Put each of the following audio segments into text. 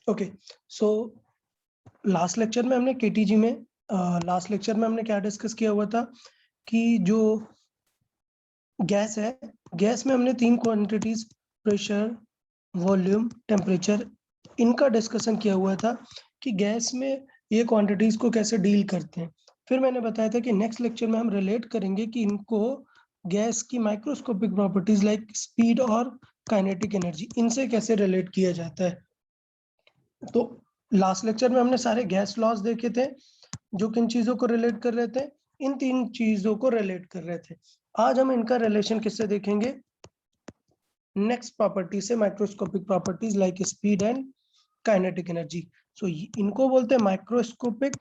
Okay, so last lecture में हमने KTG में लास्ट लेक्चर में हमने क्या डिस्कस किया हुआ था कि जो गैस है, गैस में हमने 3 क्वांटिटीज प्रेशर, वॉल्यूम, टेम्परेचर, इनका डिस्कशन किया हुआ था कि गैस में ये क्वांटिटीज को कैसे डील करते हैं। फिर मैंने बताया था कि नेक्स्ट लेक्चर में हम रिलेट करेंगे कि इनको गैस की माइक्रोस्कोपिक प्रॉपर्टीज लाइक स्पीड और काइनेटिक एनर्जी, इनसे कैसे रिलेट किया जाता है। तो लास्ट लेक्चर में हमने सारे गैस लॉज देखे थे जो किन चीजों को रिलेट कर रहे थे, इन 3 चीजों को रिलेट कर रहे थे। आज हम इनका रिलेशन किससे देखेंगे, नेक्स्ट प्रॉपर्टी से, microscopic properties like speed and kinetic energy. So इनको बोलते हैं माइक्रोस्कोपिक।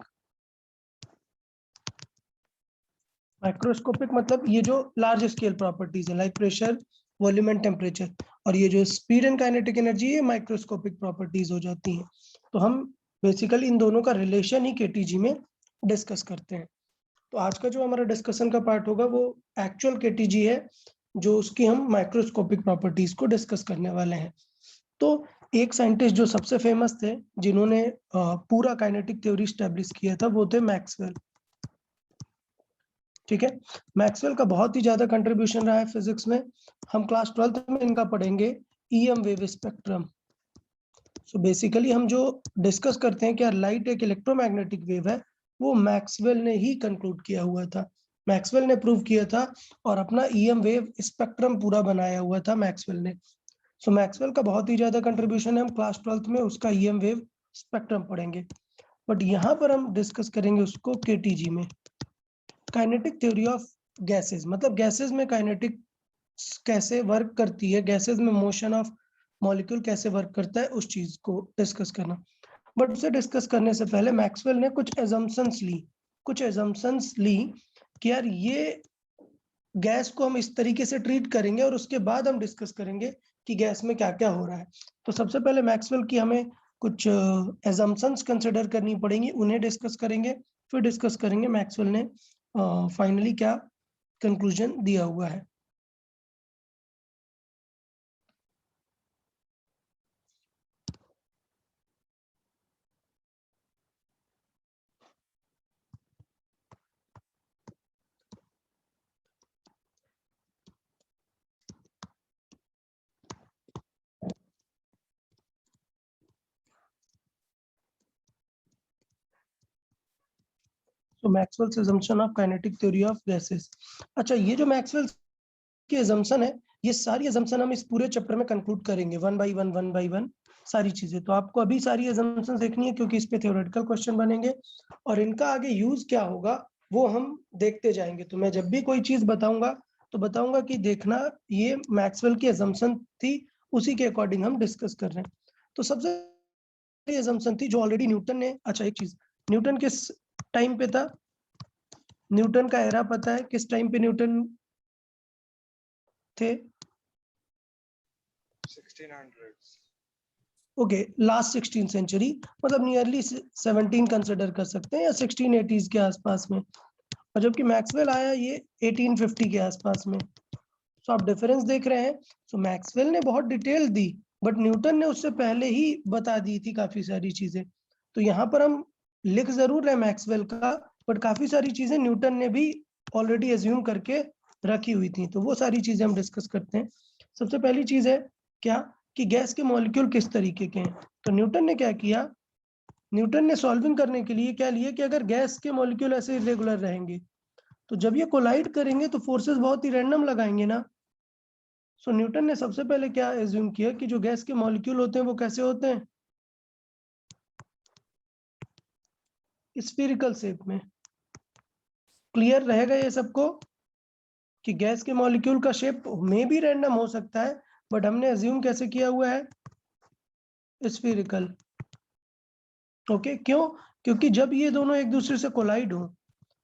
माइक्रोस्कोपिक मतलब ये जो लार्ज स्केल प्रॉपर्टीज है like pressure, volume and temperature, और ये जो स्पीड एंड काइनेटिक एनर्जी है माइक्रोस्कोपिक प्रॉपर्टीज हो जाती हैं। तो हम बेसिकली इन दोनों का रिलेशन ही केटीजी में डिस्कस करते हैं। तो आज का जो हमारा डिस्कशन का पार्ट होगा वो एक्चुअल केटीजी है, जो उसकी हम माइक्रोस्कोपिक प्रॉपर्टीज को डिस्कस करने वाले हैं। तो एक साइंटिस्ट जो सबसे फेमस थे, जिन्होंने पूरा काइनेटिक थ्योरी स्टैब्लिश किया था, वो थे मैक्सवेल। ठीक है, मैक्सवेल का बहुत ही ज्यादा कंट्रीब्यूशन रहा है फिजिक्स में। हम क्लास 12th में इनका पढ़ेंगे, EM wave spectrum. So basically हम जो डिस्कस करते हैं कि लाइट एक इलेक्ट्रोमैग्नेटिक वेव है, वो मैक्सवेल ने ही कंक्लूड किया हुआ था, मैक्सवेल ने प्रूव किया था, और अपना ईएम वेव स्पेक्ट्रम पूरा बनाया हुआ था मैक्सवेल ने। सो मैक्सवेल का बहुत ही ज्यादा कंट्रीब्यूशन है, हम क्लास 12th में उसका ईएम वेव स्पेक्ट्रम पढ़ेंगे। बट यहाँ पर हम डिस्कस करेंगे उसको केटीजी में, काइनेटिक थ्योरी ऑफ गैसेस, मतलब गैसेस में काइनेटिक कैसे वर्क करती है, गैसेस में मोशन ऑफ मॉलिक्यूल कैसे वर्क करता है, उस चीज को डिस्कस करना। बट उसे डिस्कस करने से पहले मैक्सवेल ने कुछ एजम्पशंस ली कि यार ये गैस को हम इस तरीके से ट्रीट करेंगे, और उसके बाद हम डिस्कस करेंगे कि गैस में क्या क्या हो रहा है। तो सबसे पहले मैक्सवेल की हमें कुछ एजम्पशंस कंसिडर करनी पड़ेंगी, उन्हें डिस्कस करेंगे। फिर डिस्कस करेंगे मैक्सवेल ने फाइनली क्या कंक्लूजन दिया हुआ है। तो Maxwell's assumption of kinetic theory of gases. अच्छा, ये जो मैक्सवेल की assumption है, ये सारी assumption हम इस पूरे चैप्टर में कंक्लूड करेंगे वन बाय वन सारी चीजें। तो आपको अभी सारी assumptions देखनी है क्योंकि इस पे थ्योरेटिकल क्वेश्चन बनेंगे, और इनका आगे यूज क्या होगा वो हम देखते जाएंगे। तो मैं जब भी कोई चीज बताऊंगा तो बताऊंगा कि देखना ये मैक्सवेल की assumption थी, उसी के अकॉर्डिंग हम डिस्कस कर रहे हैं। तो सबसे पहली assumption थी जो ऑलरेडी न्यूटन ने, अच्छा एक चीज, न्यूटन किस टाइम पे था, न्यूटन का एरा पता है, किस टाइम पे न्यूटन थे? 1600s। ओके, लास्ट 16 सेंचुरी, मतलब नियरली 17 कंसिडर कर सकते हैं, या 1680s के आसपास में। और जबकि मैक्सवेल आया ये 1850 के आसपास में। तो आप डिफरेंस देख रहे हैं। सो मैक्सवेल ने बहुत डिटेल दी, बट न्यूटन ने उससे पहले ही बता दी थी काफी सारी चीजें। तो यहाँ पर हम लिख जरूर रहे मैक्सवेल का, बट काफी सारी चीजें न्यूटन ने भी ऑलरेडी एज्यूम करके रखी हुई थी। तो वो सारी चीजें हम डिस्कस करते हैं। सबसे पहली चीज है क्या, कि गैस के मॉलिक्यूल किस तरीके के हैं। तो न्यूटन ने क्या किया, न्यूटन ने सॉल्विंग करने के लिए क्या लिए कि अगर गैस के मॉलिक्यूल ऐसे इरेगुलर रहेंगे तो जब ये कोलाइड करेंगे तो फोर्सेस बहुत ही रैंडम लगाएंगे ना। सो न्यूटन ने सबसे पहले क्या एज्यूम किया कि जो गैस के मॉलिक्यूल होते हैं वो कैसे होते हैं, स्फीरिकल शेप में। क्लियर रहेगा ये सबको कि गैस के मॉलिक्यूल का शेप में भी रैंडम हो सकता है, बट हमने एज्यूम कैसे किया हुआ है, स्फीरिकल। ओके, क्यों? क्योंकि जब ये दोनों एक दूसरे से कोलाइड हो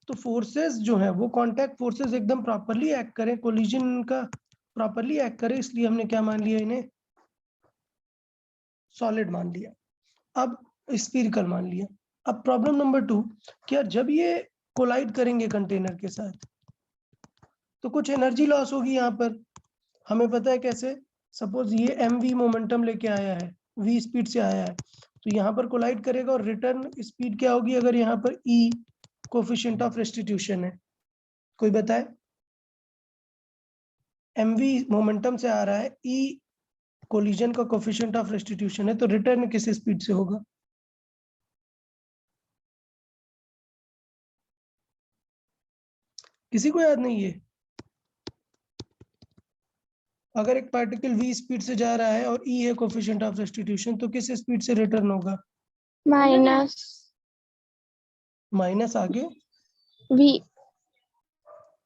तो फोर्सेस जो है वो कांटेक्ट फोर्सेस एकदम प्रॉपर्ली एक्ट करें, कोलिजन का प्रॉपर्ली एक्ट करें, इसलिए हमने क्या मान लिया, इन्हें सॉलिड मान लिया, अब स्फीरिकल मान लिया। अब प्रॉब्लम नंबर 2, क्या जब ये कोलाइड करेंगे कंटेनर के साथ तो कुछ एनर्जी लॉस होगी यहाँ पर। हमें पता है कैसे, सपोज ये mv मोमेंटम लेके आया है, v स्पीड से आया है, तो यहाँ पर कोलाइड करेगा और रिटर्न स्पीड क्या होगी अगर यहाँ पर ई कोफिशिएंट ऑफ रेस्टिट्यूशन है? कोई बताए? mv मोमेंटम से आ रहा है, ई कोलिजन का कोफिशिएंट ऑफ रेस्टिट्यूशन है, तो रिटर्न किस स्पीड से होगा? किसी को याद नहीं है? अगर एक पार्टिकल v स्पीड से जा रहा है और e है कोफिशिएंट ऑफ रेस्टिट्यूशन, तो किस स्पीड से रिटर्न होगा? माइनस आगे v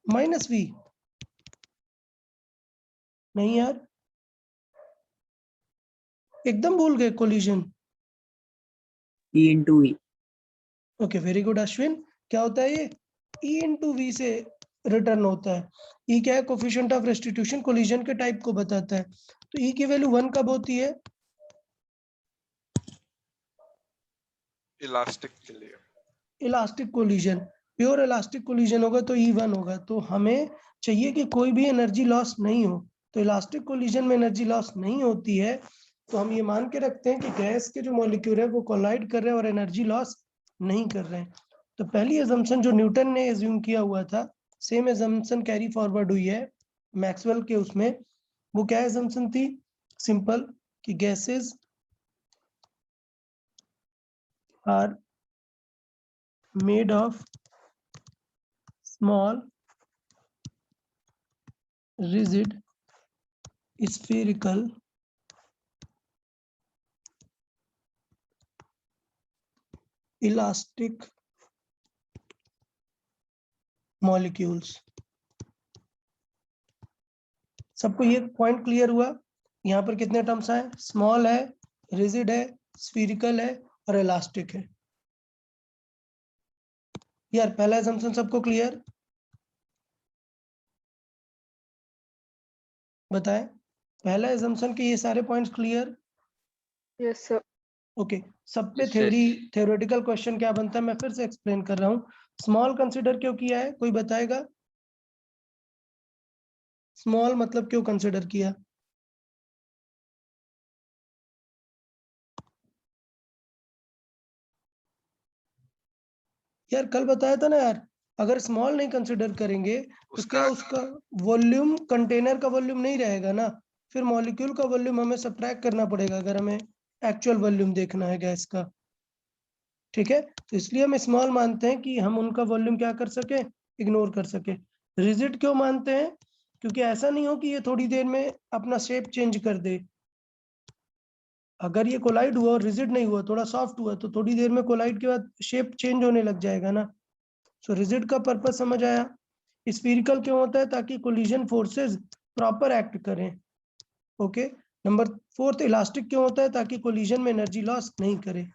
माइनस v। नहीं यार, एकदम भूल गए collision. E into V। Okay, very good Ashwin. क्या होता है ये? e इंटू वी से रिटर्न होता है। e क्या है? कोफिशिएंट ऑफ रेस्टिट्यूशन, कोलिजन के टाइप को बताता है। तो e की वैल्यू 1 कब होती है? इलास्टिक के लिए। Elastic collision, pure elastic collision होगा तो E1 होगा। तो हमें चाहिए कि कोई भी एनर्जी लॉस नहीं हो। तो इलास्टिक कोलिजन में एनर्जी लॉस नहीं होती है, तो हम ये मान के रखते हैं कि गैस के जो मॉलिक्यूल है वो कोलाइड कर रहे हैं और एनर्जी लॉस नहीं कर रहे हैं। तो पहली अजम्पशन जो न्यूटन ने एज्यूम किया हुआ था, सेम अजम्पशन कैरी फॉरवर्ड हुई है मैक्सवेल के उसमें। वो क्या अजम्पशन थी? सिंपल, कि gases are made of small rigid spherical elastic molecules। सबको ये पॉइंट क्लियर हुआ? यहाँ पर कितने टर्म्स आए? स्मॉल है, रिजिड है, स्फीरिकल है और इलास्टिक है। यार पहला असम्पशन सबको क्लियर? बताएं, पहला असम्पशन के ये सारे points clear? yes sir okay, सब पे थ्योरेटिकल क्वेश्चन क्या बनता है मैं फिर से एक्सप्लेन कर रहा हूँ। स्मॉल कंसिडर क्यों किया है, कोई बताएगा? स्मॉल मतलब क्यों कंसिडर किया? यार कल बताया था ना यार, अगर स्मॉल नहीं कंसिडर करेंगे तो क्या उसका वॉल्यूम कंटेनर का वॉल्यूम नहीं रहेगा ना, फिर मॉलिक्यूल का वॉल्यूम हमें सब्ट्रैक्ट करना पड़ेगा अगर हमें एक्चुअल वॉल्यूम देखना है गैस का। ठीक है, तो इसलिए हम स्मॉल मानते हैं कि हम उनका वॉल्यूम क्या कर सके, इग्नोर कर सके। रिजिड क्यों मानते हैं? क्योंकि ऐसा नहीं हो कि ये थोड़ी देर में अपना शेप चेंज कर दे। अगर ये कोलाइड हुआ और रिजिड नहीं हुआ, थोड़ा सॉफ्ट हुआ, तो थोड़ी देर में कोलाइड के बाद शेप चेंज होने लग जाएगा ना। सो रिजिड का पर्पस समझ आया। स्फीरिकल क्यों होता है? ताकि कोलिजन फोर्सेस प्रॉपर एक्ट करें। ओके, नंबर 4 इलास्टिक क्यों होता है? ताकि कोलिजन में एनर्जी लॉस नहीं करे।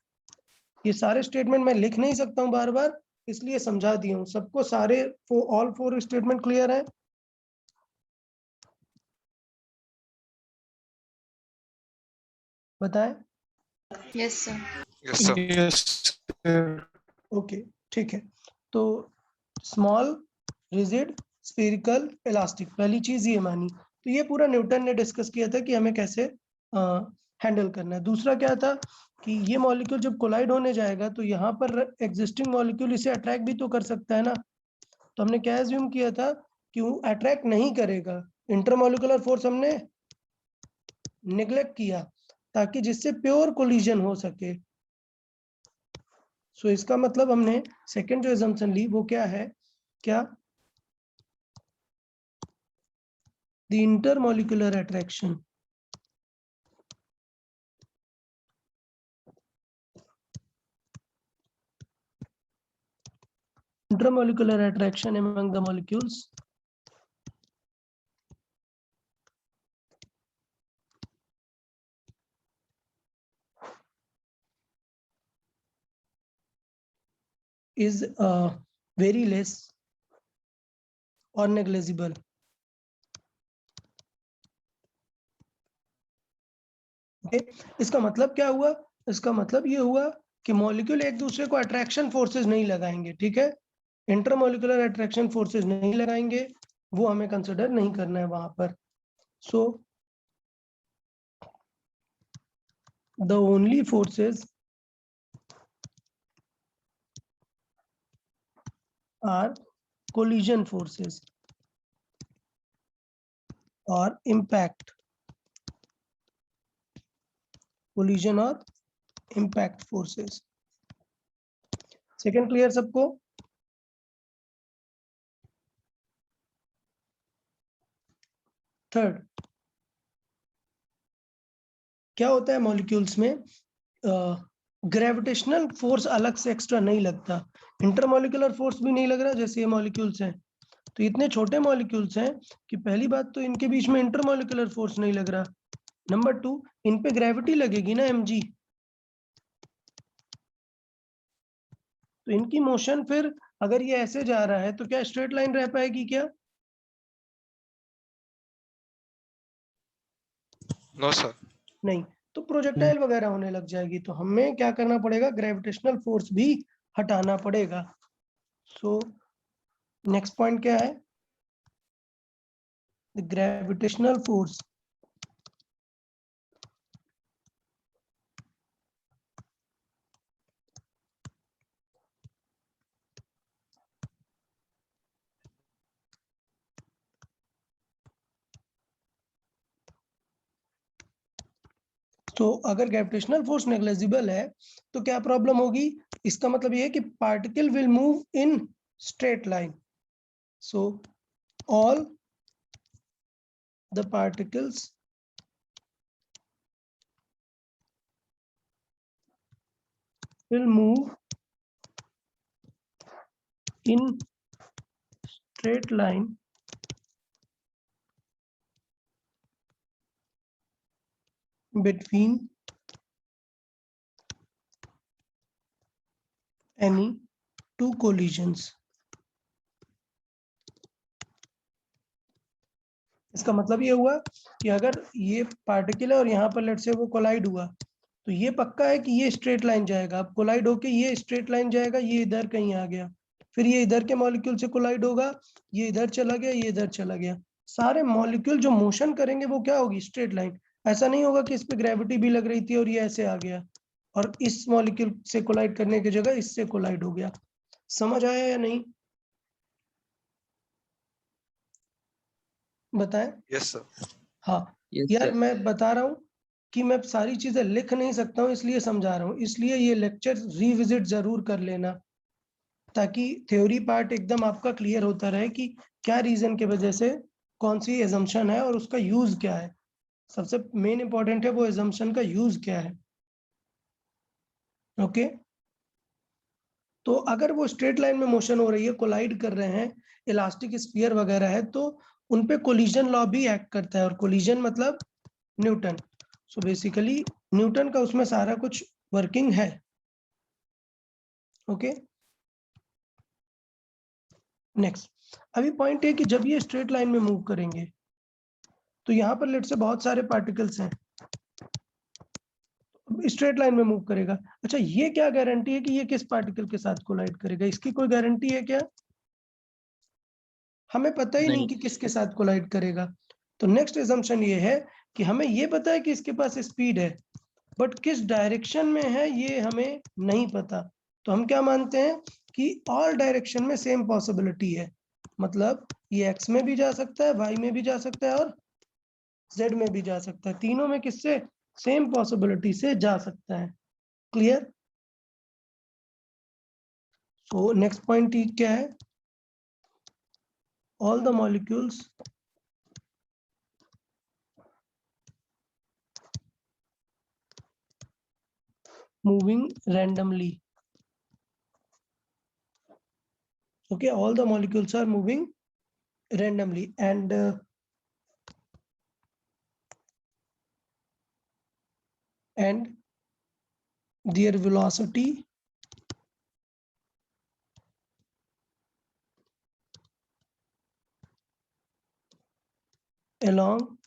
ये सारे स्टेटमेंट मैं लिख नहीं सकता हूँ बार बार, इसलिए समझा दिया हूँ सबको। सारे ऑल 4 स्टेटमेंट क्लियर है? बताएं। yes sir yes sir. Okay, ठीक है। तो स्मॉल, रिजिड, स्फीरिकल, इलास्टिक, पहली चीज ये मानी। तो ये पूरा न्यूटन ने डिस्कस किया था कि हमें कैसे हैंडल करना है। दूसरा क्या था कि ये मॉलिक्यूल जब कोलाइड होने जाएगा तो यहाँ पर एग्जिस्टिंग मॉलिक्यूल इसे अट्रैक्ट भी तो कर सकता है ना। तो हमने क्या एज्यूम किया था कि वो अट्रैक्ट नहीं करेगा, इंटरमॉलिक्यूलर फोर्स हमने निग्लेक्ट किया, ताकि जिससे प्योर कोलिजन हो सके। सो इसका मतलब हमने सेकंड जो assumption ली वो क्या है? क्या? The intermolecular attraction. Intermolecular attraction among the molecules is very less or negligible। okay? इसका मतलब क्या हुआ? इसका मतलब ये हुआ कि मॉलिक्यूल एक दूसरे को अट्रैक्शन फोर्सेस नहीं लगाएंगे। ठीक है, इंटरमॉलिक्यूलर अट्रैक्शन फोर्सेस नहीं लगाएंगे, वो हमें कंसिडर नहीं करना है वहां पर। सो the only forces are collision forces or impact, collision or impact forces. Second clear सबको? थर्ड, क्या होता है मॉलिक्यूल्स में? ग्रेविटेशनल फोर्स अलग से एक्स्ट्रा नहीं लगता, इंटरमॉलिक्यूलर फोर्स भी नहीं लग रहा जैसे ये मॉलिक्यूल्स हैं। तो इतने छोटे मॉलिक्यूल्स हैं कि पहली बात तो इनके बीच में इंटरमॉलिक्यूलर फोर्स नहीं लग रहा, नंबर 2 इन पे ग्रेविटी लगेगी ना mg, तो इनकी मोशन फिर अगर ये ऐसे जा रहा है तो क्या स्ट्रेट लाइन रह पाएगी क्या? No, sir. नहीं, तो प्रोजेक्टाइल वगैरह होने लग जाएगी, तो हमें क्या करना पड़ेगा? ग्रेविटेशनल फोर्स भी हटाना पड़ेगा। सो नेक्स्ट पॉइंट क्या है? द ग्रेविटेशनल फोर्स तो अगर ग्रेविटेशनल फोर्स नेग्लिजिबल है तो क्या प्रॉब्लम होगी? इसका मतलब ये है कि particle will move in straight line, so all the particles will move in straight line between any two collisions. इसका मतलब ये हुआ कि अगर ये पार्टिकल है और यहाँ पर लेट से वो कोलाइड हुआ तो ये पक्का है कि ये स्ट्रेट लाइन जाएगा। अब कोलाइड होके ये स्ट्रेट लाइन जाएगा, ये इधर कहीं आ गया, फिर ये इधर के मॉलिक्यूल से कोलाइड होगा, ये इधर चला गया, ये इधर चला गया, सारे मॉलिक्यूल जो मोशन करेंगे वो क्या होगी? Straight line. ऐसा नहीं होगा कि इस पे ग्रेविटी भी लग रही थी और ये ऐसे आ गया और इस मॉलिक्यूल से कोलाइड करने की जगह इससे कोलाइड हो गया। समझ आया या नहीं? बताएं। Yes, sir. हाँ Yes, यार, sir. मैं बता रहा हूँ कि मैं सारी चीजें लिख नहीं सकता हूँ इसलिए समझा रहा हूँ, इसलिए ये लेक्चर रिविजिट जरूर कर लेना ताकि थ्योरी पार्ट एकदम आपका क्लियर होता रहे कि क्या रीजन के वजह से कौन सी एजम्पशन है और उसका यूज क्या है। सबसे मेन इंपॉर्टेंट है वो एजम्पशन का यूज क्या है। ओके, तो अगर वो स्ट्रेट लाइन में मोशन हो रही है, कोलाइड कर रहे हैं, इलास्टिक स्फीयर वगैरह है, तो उन पे कोलिजन लॉ भी एक्ट करता है, और कोलिजन मतलब न्यूटन। सो बेसिकली न्यूटन का उसमें सारा कुछ वर्किंग है। ओके, नेक्स्ट, अभी पॉइंट है कि जब ये स्ट्रेट लाइन में मूव करेंगे तो यहाँ पर लेट से बहुत सारे पार्टिकल्स हैं, स्ट्रेट लाइन में मूव करेगा। अच्छा, ये क्या गारंटी है कि ये किस पार्टिकल के साथ कोलाइड करेगा? इसकी कोई गारंटी है क्या? हमें पता ही नहीं कि किसके साथ कोलाइड करेगा। तो नेक्स्ट असम्पशन ये है कि हमें ये पता है कि इसके पास स्पीड है, बट किस डायरेक्शन में है ये हमें नहीं पता। तो हम क्या मानते हैं कि ऑल डायरेक्शन में सेम पॉसिबिलिटी है, मतलब ये एक्स में भी जा सकता है, वाई में भी जा सकता है और जेड में भी जा सकता है, तीनों में किससे? सेम पॉसिबिलिटी से जा सकता है। क्लियर? सो नेक्स्ट पॉइंट क्या है? All the molecules moving randomly. Okay, all the molecules are moving randomly, and their velocity along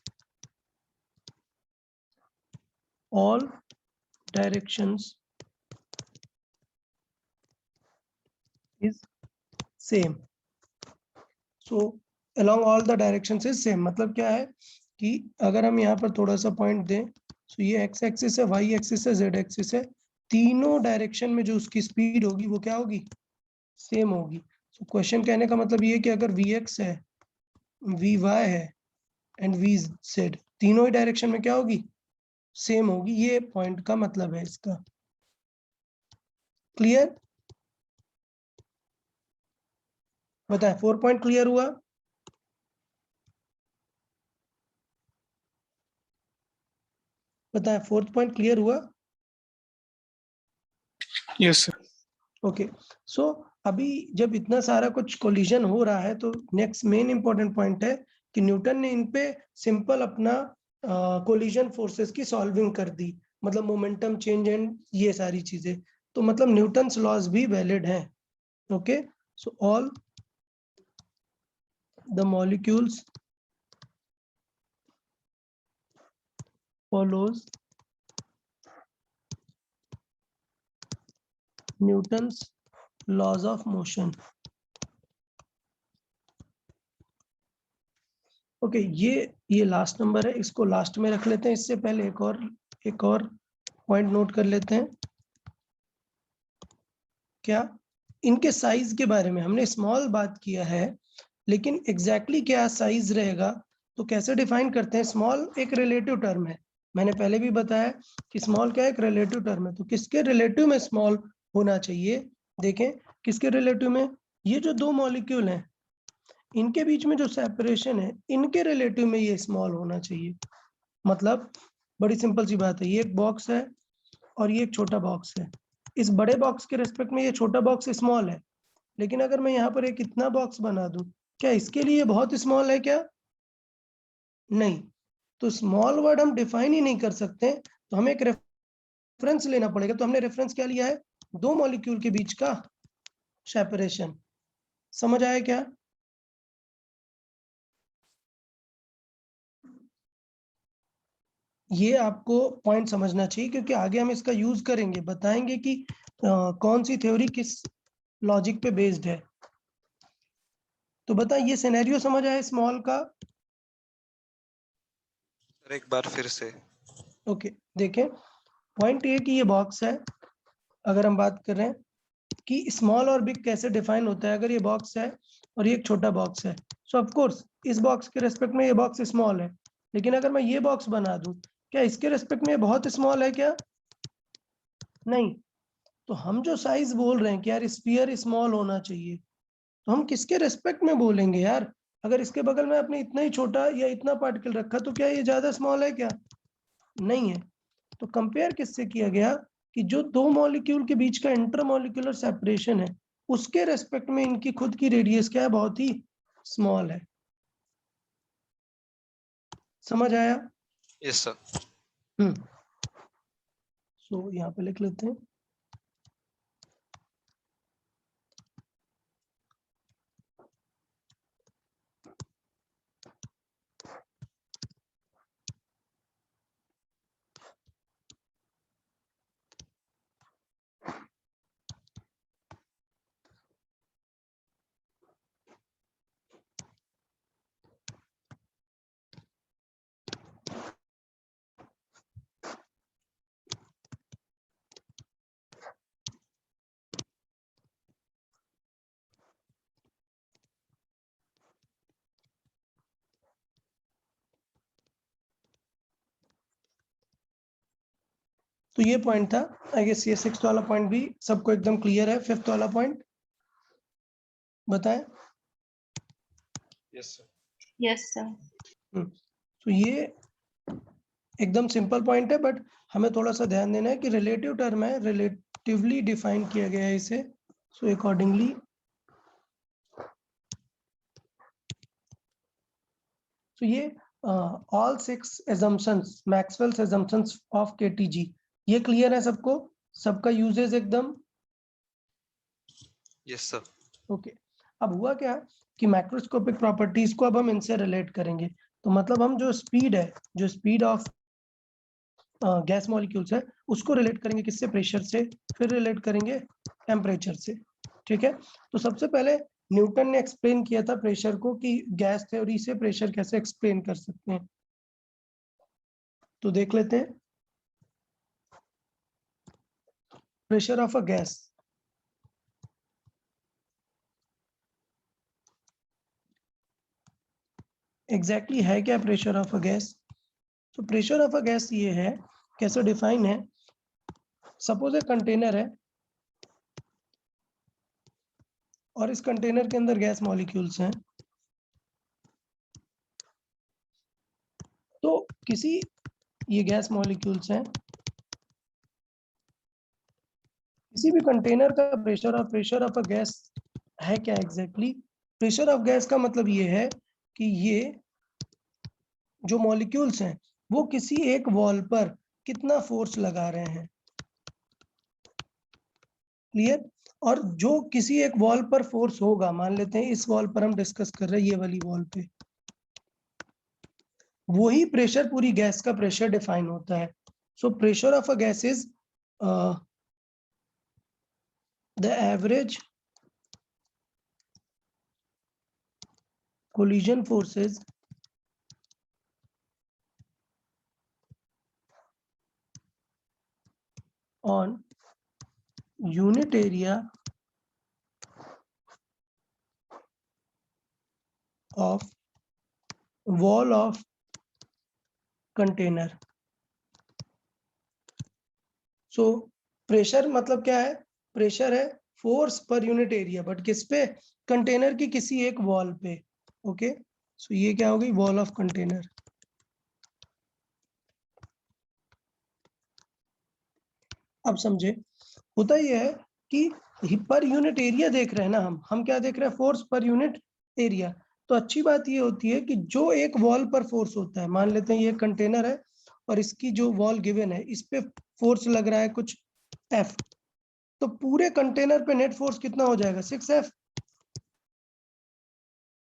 all directions is same. So along all the directions is same मतलब क्या है कि अगर हम यहाँ पर थोड़ा सा पॉइंट दें, तो ये एक्स एक्सिस है, वाई एक्सिस है, जेड एक्सिस है, तीनों डायरेक्शन में जो उसकी स्पीड होगी वो क्या होगी? सेम होगी। तो क्वेश्चन कहने का मतलब ये कि अगर Vx है, Vy है एंड Vz, तीनों ही डायरेक्शन में क्या होगी, सेम होगी। ये पॉइंट का मतलब है इसका। क्लियर? बताएं, 4 पॉइंट क्लियर हुआ? बताएं, 4th पॉइंट क्लियर हुआ? Yes, sir. ओके, सो अभी जब इतना सारा कुछ कोलिजन हो रहा है तो नेक्स्ट मेन इंपॉर्टेंट पॉइंट है कि न्यूटन ने इन पे सिंपल अपना कोलिजन फोर्सेस की सॉल्विंग कर दी, मतलब मोमेंटम चेंज एंड ये सारी चीजें। तो मतलब न्यूटन्स लॉज भी वैलिड हैं। Okay, so all the molecules follows Newton's laws of motion. Okay, ये लास्ट नंबर है, इसको लास्ट में रख लेते हैं। इससे पहले एक और पॉइंट नोट कर लेते हैं। क्या? इनके साइज के बारे में हमने स्मॉल बात किया है, लेकिन एग्जैक्टली क्या साइज रहेगा तो कैसे डिफाइन करते हैं? स्मॉल एक रिलेटिव टर्म है, मैंने पहले भी बताया कि स्मॉल क्या है, एक रिलेटिव टर्म है। तो किसके रिलेटिव में स्मॉल होना चाहिए? देखें किसके रिलेटिव में, ये जो दो मॉलिक्यूल हैं इनके बीच में जो सेपरेशन है, इनके रिलेटिव में ये स्मॉल होना चाहिए। मतलब बड़ी सिंपल सी बात है, ये एक बॉक्स है और ये एक छोटा बॉक्स है। इस बड़े बॉक्स के रेस्पेक्ट में ये छोटा बॉक्स स्मॉल है, लेकिन अगर मैं यहाँ पर एक इतना बॉक्स बना दूं, क्या इसके लिए बहुत स्मॉल है क्या? नहीं। तो स्मॉल वर्ड हम डिफाइन ही नहीं कर सकते, तो हमें एक रेफरेंस लेना पड़ेगा। तो हमने रेफरेंस क्या लिया है? दो मॉलिक्यूल के बीच का सेपरेशन। समझ आया क्या? ये आपको पॉइंट समझना चाहिए, क्योंकि आगे हम इसका यूज करेंगे, बताएंगे कि कौन सी थ्योरी किस लॉजिक पे बेस्ड है। तो बता, ये सिनेरियो समझ आया स्मॉल का? सर एक बार फिर से। ओके, देखें, पॉइंट ये कि ये बॉक्स है। अगर हम बात कर रहे हैं कि स्मॉल और बिग कैसे डिफाइन होता है, अगर ये बॉक्स है और ये एक छोटा बॉक्स है, सो ऑफ कोर्स इस बॉक्स के रेस्पेक्ट में ये बॉक्स स्मॉल है। लेकिन अगर मैं ये बॉक्स बना दूं, क्या इसके रेस्पेक्ट में ये बहुत स्मॉल है क्या? नहीं। तो हम जो साइज बोल रहे हैं कि यार स्फीयर स्मॉल होना चाहिए, तो हम किसके रेस्पेक्ट में बोलेंगे यार? अगर इसके बगल में आपने इतना ही छोटा या इतना पार्टिकल रखा तो क्या ये ज्यादा स्मॉल है क्या? नहीं है। तो कंपेयर किससे किया गया कि जो दो मॉलिक्यूल के बीच का इंटरमॉलिक्यूलर सेपरेशन है, उसके रेस्पेक्ट में इनकी खुद की रेडियस क्या है, बहुत ही स्मॉल है। समझ आया? Yes sir. सो यहाँ पे लिख लेते हैं। तो ये पॉइंट था। आई गेस ये 6th वाला पॉइंट भी सबको एकदम क्लियर है। 5th वाला पॉइंट बताएं। Yes sir. Yes, sir. तो ये एकदम सिंपल पॉइंट है, बट हमें थोड़ा सा ध्यान देना है कि रिलेटिव टर्म है, रिलेटिवली डिफाइन किया गया है इसे। सो अकॉर्डिंगली तो ये all 6 assumptions, Maxwell's assumptions of KTG, ये क्लियर है सबको? सबका यूजेज एकदम यस सर। ओके। अब हुआ क्या कि मैक्रोस्कोपिक प्रॉपर्टीज को अब हम इनसे रिलेट करेंगे। तो मतलब हम जो स्पीड है, जो स्पीड ऑफ गैस मॉलिक्यूल्स है, उसको रिलेट करेंगे किससे? प्रेशर से। फिर रिलेट करेंगे टेम्परेचर से। ठीक है, तो सबसे पहले न्यूटन ने एक्सप्लेन किया था प्रेशर को कि गैस थ्योरी से प्रेशर कैसे एक्सप्लेन कर सकते हैं। तो देख लेते हैं। Pressure of a gas, exactly है क्या प्रेशर ऑफ अ गैस? तो प्रेशर ऑफ अ गैस ये है, कैसे डिफाइन है? सपोज ए कंटेनर है और इस कंटेनर के अंदर गैस मॉलिक्यूल्स हैं, तो किसी ये गैस मॉलिक्यूल्स हैं, किसी भी कंटेनर का प्रेशर ऑफ अ गैस है क्या एग्जैक्टली? प्रेशर ऑफ गैस का मतलब ये है कि ये जो मॉलिक्यूल्स हैं वो किसी एक वॉल पर कितना फोर्स लगा रहे हैं, क्लियर? और जो किसी एक वॉल पर फोर्स होगा, मान लेते हैं इस वॉल पर हम डिस्कस कर रहे हैं, ये वाली वॉल पे, वही प्रेशर पूरी गैस का प्रेशर डिफाइन होता है। So pressure of a gas is the average collision forces on unit area of wall of container. So pressure मतलब क्या है? प्रेशर है force per unit area, but किस पे? कंटेनर की किसी एक वॉल पे। ओके, सो ये क्या हो गई? Wall of container. अब समझे, होता यह है कि पर यूनिट एरिया देख रहे हैं ना हम क्या देख रहे हैं? Force per unit area. तो अच्छी बात ये होती है कि जो एक वॉल पर फोर्स होता है, मान लेते हैं ये कंटेनर है और इसकी जो वॉल गिवन है, इस पे फोर्स लग रहा है कुछ F, तो पूरे कंटेनर पे नेट फोर्स कितना हो जाएगा? 6F।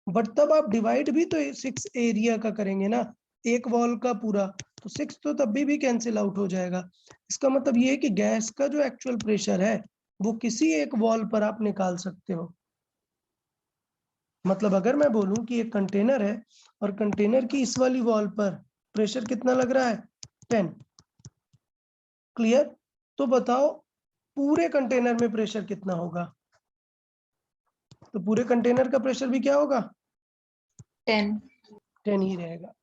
बट तब आप डिवाइड भी तो 6 एरिया का करेंगे ना, एक वॉल का पूरा, तो 6 तो तब भी कैंसिल आउट हो जाएगा। इसका मतलब ये है कि गैस का जो एक्चुअल प्रेशर है वो किसी एक वॉल पर आप निकाल सकते हो। मतलब अगर मैं बोलूं कि एक कंटेनर है और कंटेनर की इस वाली वॉल पर प्रेशर कितना लग रहा है? 10। क्लियर? तो बताओ पूरे कंटेनर में प्रेशर कितना होगा? तो पूरे कंटेनर का प्रेशर भी क्या होगा? 10 ही रहेगा।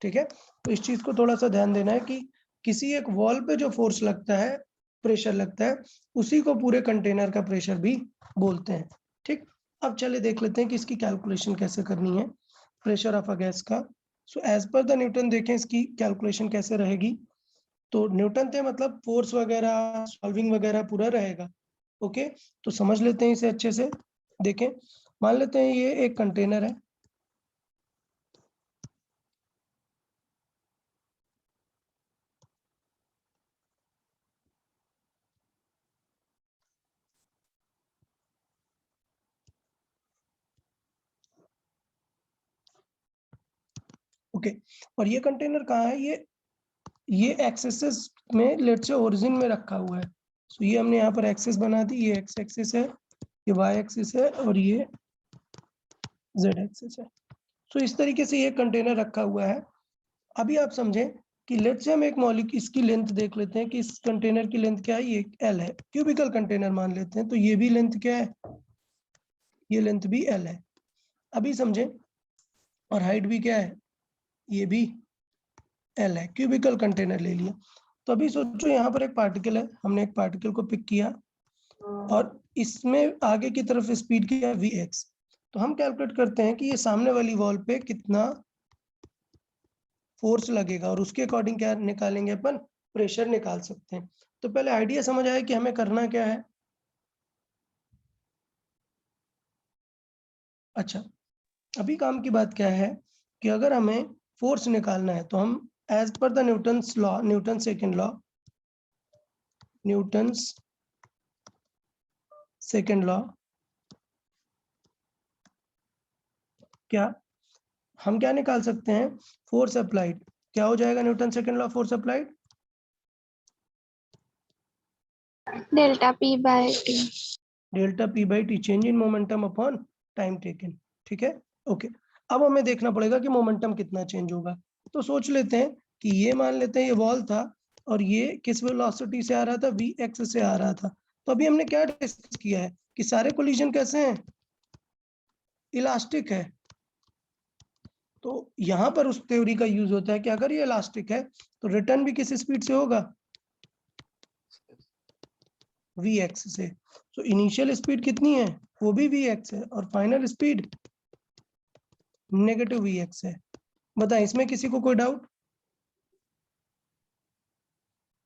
ठीक है, तो इस चीज को थोड़ा सा ध्यान देना है कि किसी एक वॉल पे जो फोर्स लगता है, प्रेशर लगता है, उसी को पूरे कंटेनर का प्रेशर भी बोलते हैं। ठीक, अब चले देख लेते हैं कि इसकी कैलकुलेशन कैसे करनी है प्रेशर ऑफ अ गैस का। So as per the Newton देखें इसकी कैलकुलेशन कैसे रहेगी। तो न्यूटन थे मतलब फोर्स वगैरह सॉल्विंग वगैरह पूरा रहेगा। ओके, तो समझ लेते हैं इसे अच्छे से। देखें, मान लेते हैं ये एक कंटेनर है, ओके, और ये कंटेनर कहाँ है? ये एक्सेस में लेट से ओरिजिन में रखा हुआ है। सो ये हमने यहाँ पर एक्सेस बना दी, ये एक्स एक्सिस है, ये वाई एक्सिस है और ये जेड एक्सिस है। सो इस तरीके से ये कंटेनर रखा हुआ है। अभी आप समझें कि लेट से हम एक मॉलिक्यूल इसकी लेंथ देख लेते हैं कि इस कंटेनर की लेंथ क्या है? ये एल है, क्यूबिकल कंटेनर मान लेते हैं, तो ये भी लेंथ क्या है? ये लेंथ भी एल है। अभी समझें, और हाइट भी क्या है? ये भी एल है, क्यूबिकल कंटेनर ले लिया। तो अभी सोचो यहाँ पर एक पार्टिकल है, हमने एक पार्टिकल को पिक किया और इसमें आगे की तरफ स्पीड किया vx। तो हम कैलकुलेट करते हैं कि ये सामने वाली वॉल पे कितना फोर्स लगेगा और उसके अकॉर्डिंग क्या निकालेंगे? अपन प्रेशर निकाल सकते हैं। तो पहले आइडिया समझ आया कि हमें करना क्या है। अच्छा, अभी काम की बात क्या है कि अगर हमें फोर्स निकालना है तो हम as per the Newton's law, Newton second law, Newton's second law, क्या हम क्या निकाल सकते हैं? Force applied. क्या हो जाएगा Newton second law force applied? Delta P by T। Delta P by T, change in momentum upon time taken. ठीक है, ओके। अब हमें देखना पड़ेगा कि मोमेंटम कितना चेंज होगा। तो सोच लेते हैं कि ये मान लेते हैं ये वॉल था और ये किस वेलोसिटी से आ रहा था? vx से आ रहा था। तो अभी हमने क्या डिस्कस किया है कि सारे कोलिजन कैसे हैं? इलास्टिक है। तो यहां पर उस थ्योरी का यूज होता है कि अगर ये इलास्टिक है तो रिटर्न भी किस स्पीड से होगा, vx से। तो इनिशियल स्पीड कितनी है, वो भी vx है, और फाइनल स्पीड नेगेटिव vx है। बताएं इसमें किसी को कोई डाउट?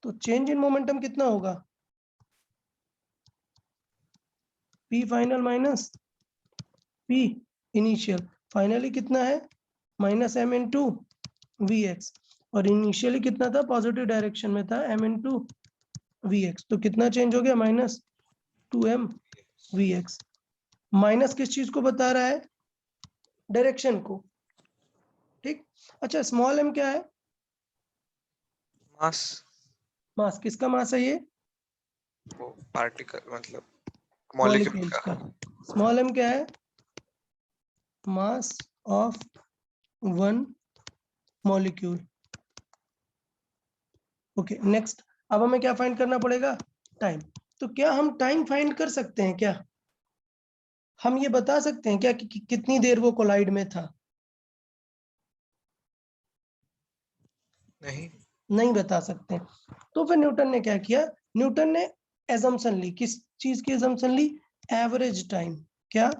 तो चेंज इन मोमेंटम कितना होगा, p final minus p initial, finally कितना है माइनस m इंटू vx, और इनिशियली कितना था, पॉजिटिव डायरेक्शन में था, m इंटू vx, तो कितना चेंज हो गया, माइनस 2m vx। माइनस किस चीज को बता रहा है, डायरेक्शन को, ठीक। अच्छा स्मॉल m क्या है, मास, मास, किसका मास है ये, वो पार्टिकल मतलब मॉलिक्यूल मॉलिक्यूल्स का। का। स्मॉल m क्या है, mass of one molecule. Okay next, अब हमें क्या फाइंड करना पड़ेगा, टाइम। तो क्या हम टाइम फाइंड कर सकते हैं क्या, हम ये बता सकते हैं क्या कि कितनी देर वो कोलाइड में था, नहीं, नहीं बता सकते। तो फिर न्यूटन ने क्या किया, न्यूटन ने एजम्पशन ली, किस चीज की एजम्पशन ली, एवरेज टाइम। क्या,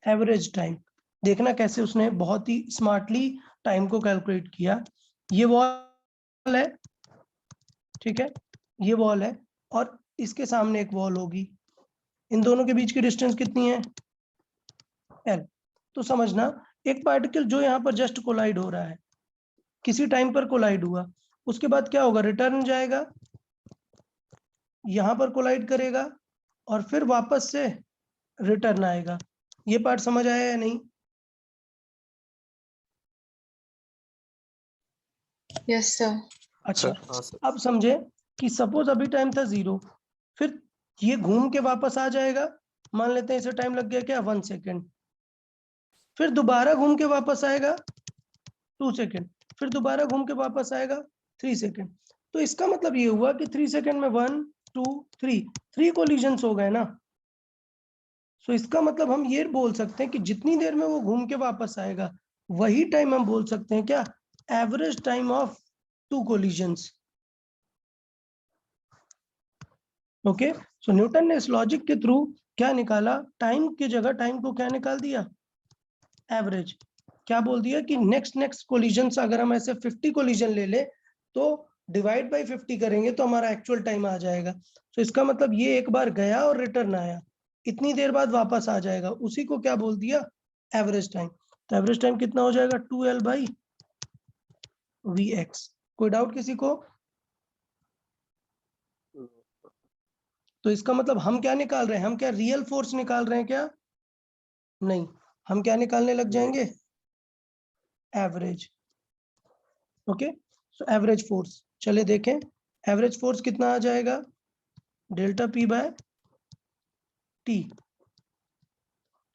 एवरेज टाइम। देखना कैसे उसने बहुत ही स्मार्टली टाइम को कैलकुलेट किया। ये वॉल है, ठीक है, ये वॉल है, और इसके सामने एक वॉल होगी, इन दोनों के बीच की डिस्टेंस कितनी है, एल। तो समझना, एक पार्टिकल जो यहाँ पर जस्ट कोलाइड हो रहा है, किसी टाइम पर कोलाइड हुआ, उसके बाद क्या होगा, रिटर्न जाएगा, यहां पर कोलाइड करेगा, और फिर वापस से रिटर्न आएगा। ये पार्ट समझ आया या नहीं? Yes sir. अच्छा, सर अब समझे कि सपोज अभी टाइम था 0, फिर ये घूम के वापस आ जाएगा, मान लेते हैं इसे टाइम लग गया क्या, 1 सेकेंड, फिर दोबारा घूम के वापस आएगा 2 सेकेंड, फिर दोबारा घूम के वापस आएगा 3 सेकेंड। तो इसका मतलब ये हुआ कि 3 सेकेंड में 1 2 3 कोलिजन्स हो गए ना। सो इसका मतलब हम ये बोल सकते हैं कि जितनी देर में वो घूम के वापस आएगा, वही टाइम हम बोल सकते हैं क्या, average time of 2 collisions. Okay, so Newton ने इस लॉजिक के थ्रू क्या निकाला, टाइम की जगह टाइम को क्या निकाल दिया, एवरेज। क्या बोल दिया कि नेक्स्ट कोलिजन्स अगर हम ऐसे 50 कोलिजन ले ले तो डिवाइड बाय 50 करेंगे तो हमारा एक्चुअल टाइम आ जाएगा। तो इसका मतलब ये एक बार गया और रिटर्न आया, इतनी देर बाद वापस आ जाएगा, उसी को क्या बोल दिया, एवरेज टाइम। तो एवरेज टाइम कितना हो जाएगा, 2L बाई Vx। कोई डाउट किसी को? तो इसका मतलब हम क्या निकाल रहे हैं, हम क्या रियल फोर्स निकाल रहे हैं क्या, नहीं, हम क्या निकालने लग जाएंगे, average. Okay, so average force, चले देखें एवरेज फोर्स कितना आ जाएगा, डेल्टा पी बाय टी।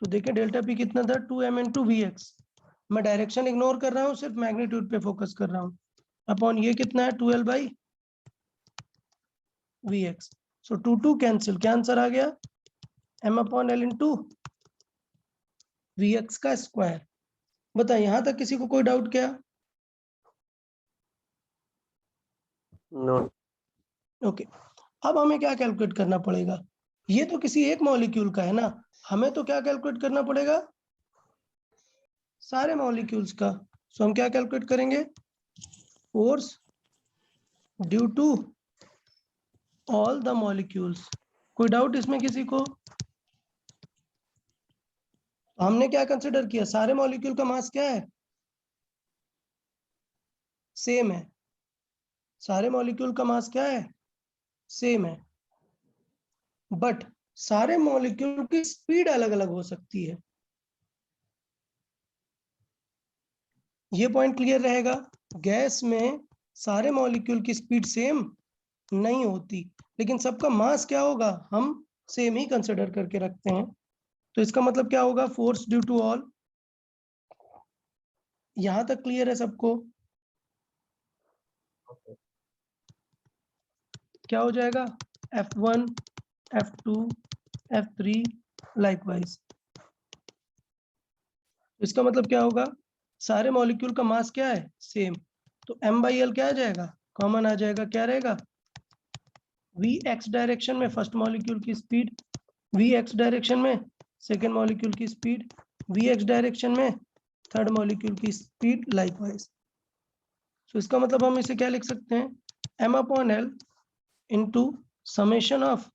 तो देखें डेल्टा पी कितना था, 2m इंटू वी एक्स। मैं डायरेक्शन इग्नोर कर रहा हूँ, सिर्फ मैग्नीट्यूड पे फोकस कर रहा हूँ, अपॉन ये कितना है 2L by v x. So 2 cancel, क्या आंसर आ गया, m upon L into v x का स्क्वायर। बताए यहां तक किसी को कोई डाउट क्या? नो। ओके, अब हमें क्या कैलकुलेट करना पड़ेगा, ये तो किसी एक मॉलिक्यूल का है ना, हमें तो क्या कैलकुलेट करना पड़ेगा, सारे मॉलिक्यूल्स का। सो हम क्या कैलकुलेट करेंगे, force due to all the molecules. कोई डाउट इसमें किसी को? हमने क्या कंसिडर किया, सारे मॉलिक्यूल का मास क्या है, सेम है, सारे मॉलिक्यूल का मास क्या है, सेम है, बट सारे मॉलिक्यूल की स्पीड अलग अलग हो सकती है। ये पॉइंट क्लियर रहेगा, गैस में सारे मॉलिक्यूल की स्पीड सेम नहीं होती, लेकिन सबका मास क्या होगा, हम सेम ही कंसिडर करके रखते हैं। तो इसका मतलब क्या होगा, फोर्स ड्यू टू ऑल। यहां तक क्लियर है सबको? क्या हो जाएगा, F1 F2 F3 लाइकवाइज। इसका मतलब क्या होगा, सारे मॉलिक्यूल का मास क्या है, सेम, तो m/l क्या आ जाएगा, कॉमन आ जाएगा, क्या रहेगा, vx डायरेक्शन में फर्स्ट मॉलिक्यूल की स्पीड, vx डायरेक्शन में सेकेंड मॉलिक्यूल की स्पीड, vx डायरेक्शन में थर्ड मॉलिक्यूल की स्पीड लाइकवाइज। तो इसका मतलब हम इसे क्या लिख सकते हैं, m/l into summation of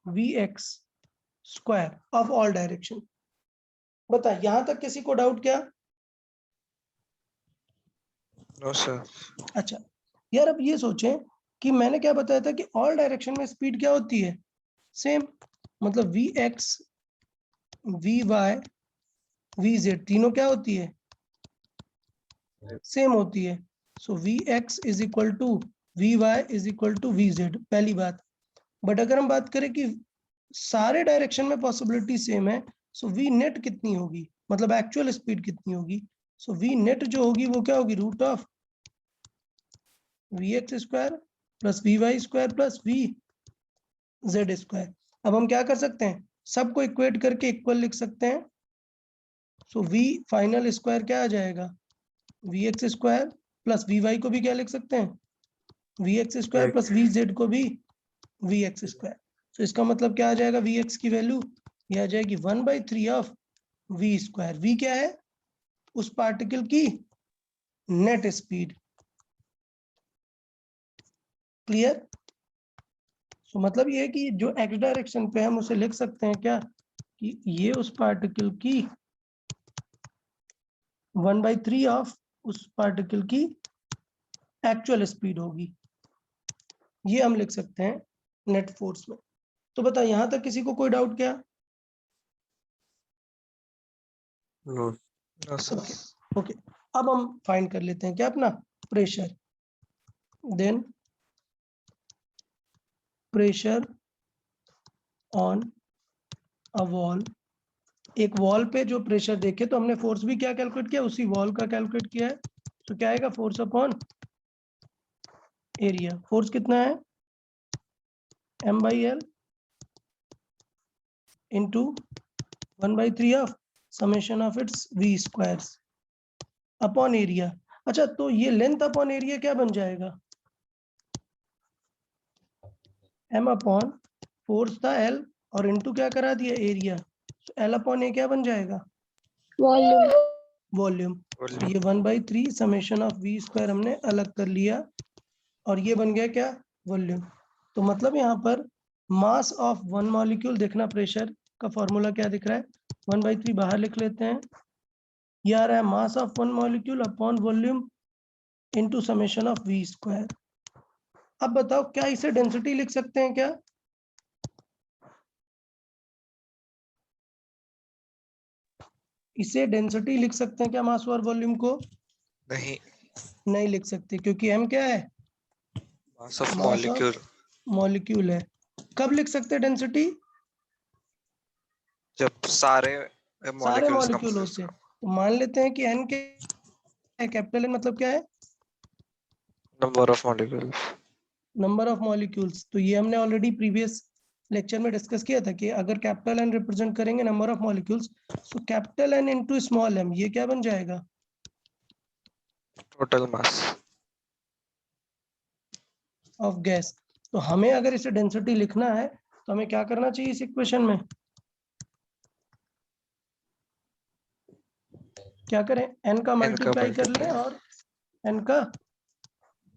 vx square of all direction. बता, यहां तक किसी को डाउट क्या? No sir. अच्छा यार, अब ये सोचें कि मैंने क्या बताया था कि ऑल डायरेक्शन में स्पीड क्या होती है, सेम, मतलब vx vy vz तीनों क्या होती है, सेम होती है। So vx is equal to vy is equal to vz, पहली बात। बट अगर हम बात करें कि सारे डायरेक्शन में पॉसिबिलिटी सेम है, सो v नेट कितनी होगी, मतलब एक्चुअल स्पीड कितनी होगी, सो v नेट जो होगी वो क्या होगी, root of vx square plus vy square plus vz square. अब हम क्या कर सकते हैं, सबको इक्वेट करके इक्वल लिख सकते हैं। सो v फाइनल स्क्वायर क्या आ जाएगा, vx स्क्वायर प्लस vy को भी क्या लिख सकते हैं, vx स्क्वायर प्लस vz को भी vx स्क्वायर। तो इसका मतलब क्या आ जाएगा, vx की वैल्यू ये आ जाएगी 1/3 ऑफ v स्क्वायर। v क्या है, उस पार्टिकल की नेट स्पीड। क्लियर? सो मतलब ये है कि जो x डायरेक्शन पे हम उसे लिख सकते हैं क्या, कि ये उस पार्टिकल की 1/3 ऑफ उस पार्टिकल की एक्चुअल स्पीड होगी, ये हम लिख सकते हैं नेट फोर्स में। तो बता, यहां तक किसी को कोई डाउट क्या? नो। No sir. ओके, अब हम फाइंड कर लेते हैं क्या, अपना pressure. Then pressure on a wall, एक वॉल पे जो प्रेशर देखे तो हमने फोर्स भी क्या कैलकुलेट किया, उसी वॉल का कैलकुलेट किया है। तो क्या आएगा, फोर्स अपॉन एरिया। फोर्स कितना है, m/l into 1/3 of summation of its v squares upon area. अच्छा, तो ये लेंथ अपॉन एरिया क्या बन जाएगा, m अपॉन फोर्स था l और इंटू क्या करा दिया, एरिया, तो l अपॉन ए क्या बन जाएगा, वॉल्यूम। वॉल्यूम। तो ये 1/3 समेशन ऑफ v स्क्वायर हमने अलग कर लिया और ये बन गया क्या, वॉल्यूम। तो मतलब यहाँ पर मास ऑफ वन मॉलिक्यूल, देखना प्रेशर का फॉर्मूला क्या दिख रहा है, 1/3 बाहर लिख लेते हैं, ये आ रहा है mass of one molecule upon volume into summation of v square. अब बताओ, क्या इसे डेंसिटी लिख सकते हैं क्या, इसे डेंसिटी लिख सकते हैं क्या, मास और वॉल्यूम को? नहीं, नहीं लिख सकते, क्योंकि m क्या है, mass of mass molecule. Of molecule है। कब लिख सकते हैं डेंसिटी, जब सारे सारे मॉलिक्यूल्स का मॉलिक्यूलों से। तो मान लेते हैं कि n के कैपिटल n मतलब क्या है, number of molecule. Number of molecules. तो ये हमने ऑलरेडी प्रीवियस लेक्चर में डिस्कस किया था कि अगर कैपिटल एन रिप्रेजेंट करेंगे नंबर ऑफ मॉलिक्यूल्स, तो capital N into small M, ये क्या बन जाएगा, टोटल मास ऑफ गैस। तो हमें अगर इसे डेंसिटी लिखना है तो हमें क्या करना चाहिए इस इक्वेशन में, क्या करें, n का मल्टीप्लाई कर लें और n का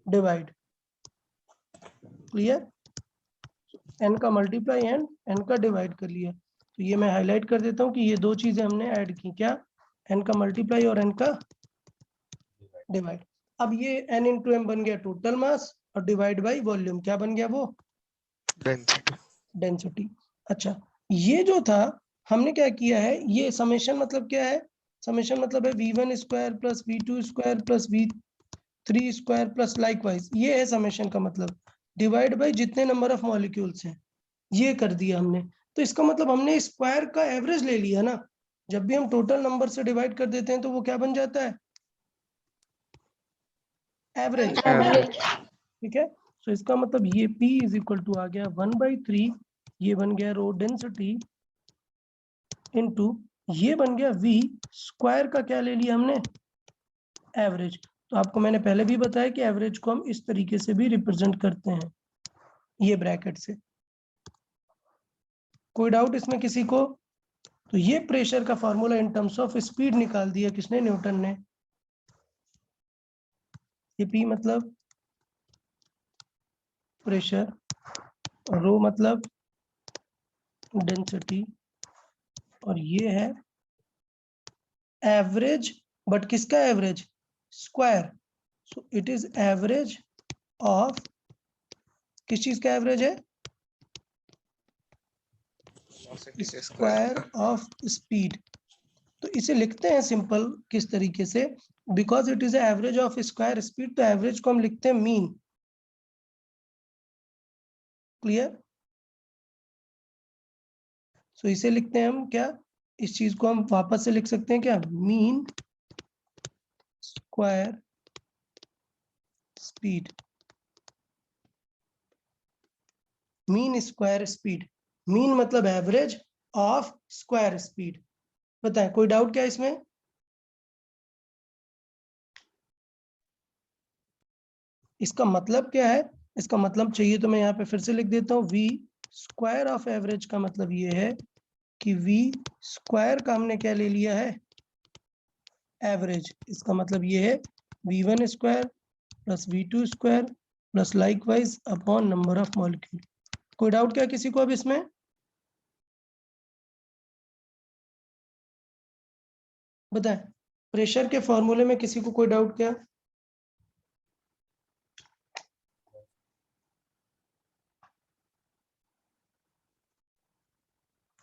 डिवाइड। क्लियर? n का मल्टीप्लाई एंड n का डिवाइड कर लिया। तो ये मैं हाईलाइट कर देता हूँ कि ये दो चीजें हमने ऐड की, क्या, n का मल्टीप्लाई और n का डिवाइड। अब ये n इंटू एम बन गया टोटल मास और डिवाइड बाई वॉल्यूम, क्या बन गया वो, डेंसिटी। डेंसिटी। अच्छा, ये जो था हमने क्या किया है, ये समेशन मतलब क्या है, समेशन मतलब है v1 square plus v2 square plus v3 square plus likewise, ये है समेशन का मतलब, डिवाइड बाई जितने नंबर ऑफ मॉलिक्यूल्स हैं, ये कर दिया हमने। तो इसका मतलब हमने स्क्वायर का एवरेज ले लिया ना, जब भी हम टोटल नंबर से डिवाइड कर देते हैं तो वो क्या बन जाता है, एवरेज। एवरेज। ठीक है, सो इसका मतलब ये P इज इक्वल टू आ गया 1/3, ये बन गया रो डेंसिटी इनटू ये बन गया v स्क्वायर का क्या ले लिया हमने, एवरेज। तो आपको मैंने पहले भी बताया कि एवरेज को हम इस तरीके से भी रिप्रेजेंट करते हैं, ये ब्रैकेट से। कोई डाउट इसमें किसी को? तो ये प्रेशर का formula in terms of speed निकाल दिया किसने, न्यूटन ने। ये P मतलब प्रेशर, रो मतलब डेंसिटी, और ये है एवरेज, बट किसका average, square. So it is average of, किस चीज का एवरेज है, स्क्वायर ऑफ स्पीड। तो इसे लिखते हैं सिंपल किस तरीके से, because it is average of square speed, तो एवरेज को हम लिखते हैं मीन। क्लियर? सो इसे लिखते हैं हम क्या, इस चीज को हम वापस से लिख सकते हैं क्या, mean square speed, mean square speed. Mean मतलब एवरेज ऑफ स्क्वायर स्पीड। बताएं कोई डाउट क्या इसमें? इसका मतलब क्या है, इसका मतलब चाहिए तो मैं यहाँ पे फिर से लिख देता हूँ, v स्क्वायर ऑफ एवरेज का मतलब ये है कि v स्क्वायर का हमने क्या ले लिया है, एवरेज। इसका मतलब ये है v1 square plus v2 square plus likewise upon number of molecule. कोई डाउट क्या किसी को अब इसमें? बताएं, प्रेशर के फॉर्मूले में किसी को कोई डाउट क्या?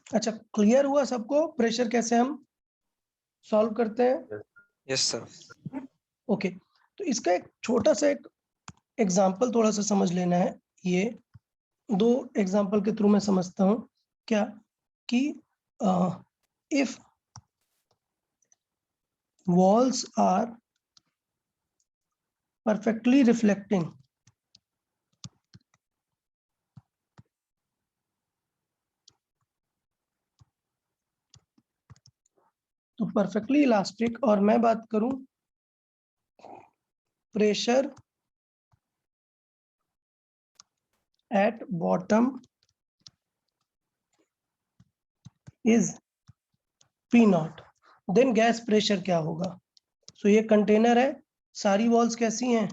अच्छा, क्लियर हुआ सबको प्रेशर कैसे हम सॉल्व करते हैं? Yes sir. ओके, तो इसका एक छोटा सा एक एग्जाम्पल थोड़ा सा समझ लेना है। ये दो एग्जाम्पल के थ्रू मैं समझता हूँ क्या, कि if walls are perfectly reflecting, तो परफेक्टली इलास्टिक, और मैं बात करूं pressure at bottom is P naught, then gas pressure क्या होगा। सो ये कंटेनर है, सारी वॉल्स कैसी हैं,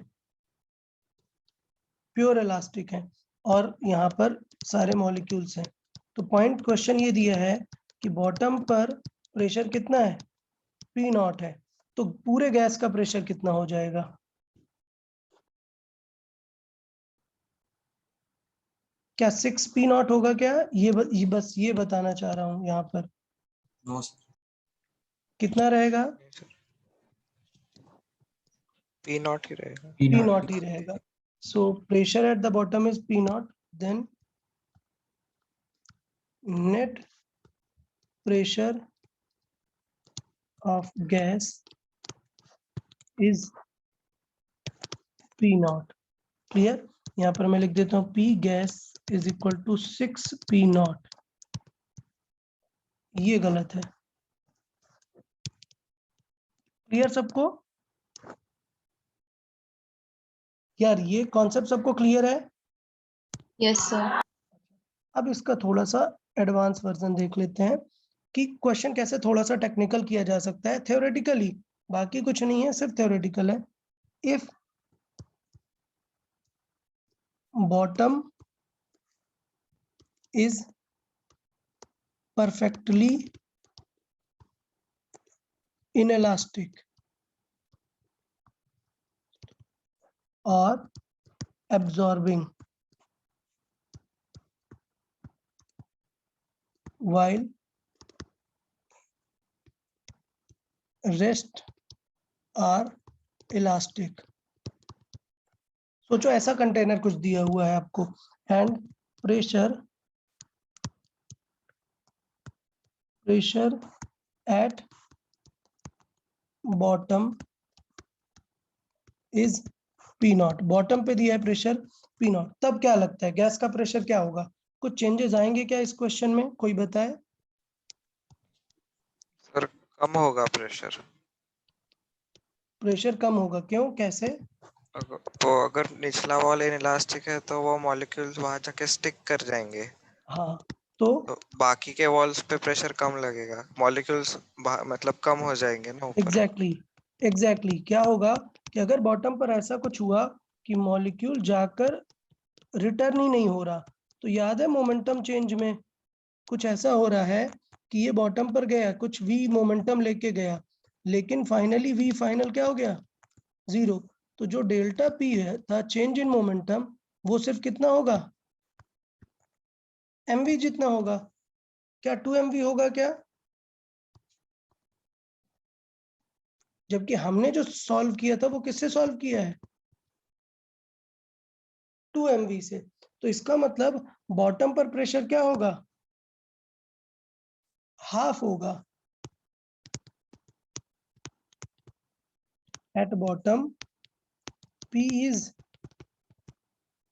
प्योर इलास्टिक हैं, और यहाँ पर सारे मॉलिक्यूल्स हैं। तो पॉइंट क्वेश्चन ये दिया है कि बॉटम पर प्रेशर कितना है, P नॉट है, तो पूरे गैस का प्रेशर कितना हो जाएगा। क्या 6 P नॉट होगा क्या, ये बस ये बताना चाह रहा हूं यहाँ पर। नो सर, कितना रहेगा, P नॉट ही रहेगा। P नॉट ही रहेगा। So pressure at the bottom is P naught, then net pressure of gas is P naught. Clear? यहाँ पर मैं लिख देता हूँ P gas is equal to 6 P naught. ये गलत है। क्लियर सबको? यार ये कॉन्सेप्ट सबको क्लियर है? Yes sir. अब इसका थोड़ा सा एडवांस वर्जन देख लेते हैं कि क्वेश्चन कैसे थोड़ा सा टेक्निकल किया जा सकता है थ्योरेटिकली, बाकी कुछ नहीं है, सिर्फ थ्योरेटिकल है। If bottom is perfectly inelastic or absorbing while rest are elastic। सोचो ऐसा कंटेनर कुछ दिया हुआ है आपको, and pressure at bottom is P not. Bottom पे दिया है प्रेशर P नॉट, तब क्या लगता है गैस का प्रेशर क्या होगा? कुछ चेंजेस आएंगे क्या इस क्वेश्चन में, कोई बताए? कम होगा प्रेशर। प्रेशर कम होगा, क्यों, कैसे? अगर निचला वॉल इनइलास्टिक है तो वो मॉलिक्यूल्स वहां जाके स्टिक कर जाएंगे, हाँ, तो तो बाकी के वॉल्स पे प्रेशर कम लगेगा, मॉलिक्यूल्स मतलब कम हो जाएंगे ना ऊपर। एग्जैक्टली क्या होगा कि अगर बॉटम पर ऐसा कुछ हुआ कि मॉलिक्यूल जाकर रिटर्न ही नहीं हो रहा, तो याद है मोमेंटम चेंज में कुछ ऐसा हो रहा है कि ये बॉटम पर गया, कुछ v मोमेंटम लेके गया, लेकिन फाइनली v फाइनल क्या हो गया, 0। तो जो डेल्टा p है था चेंज इन मोमेंटम, वो सिर्फ कितना होगा, mv जितना होगा। क्या 2mv होगा क्या? जबकि हमने जो सॉल्व किया था वो किससे सॉल्व किया है, 2mv से। तो इसका मतलब बॉटम पर प्रेशर क्या होगा, हाफ होगा। At bottom p is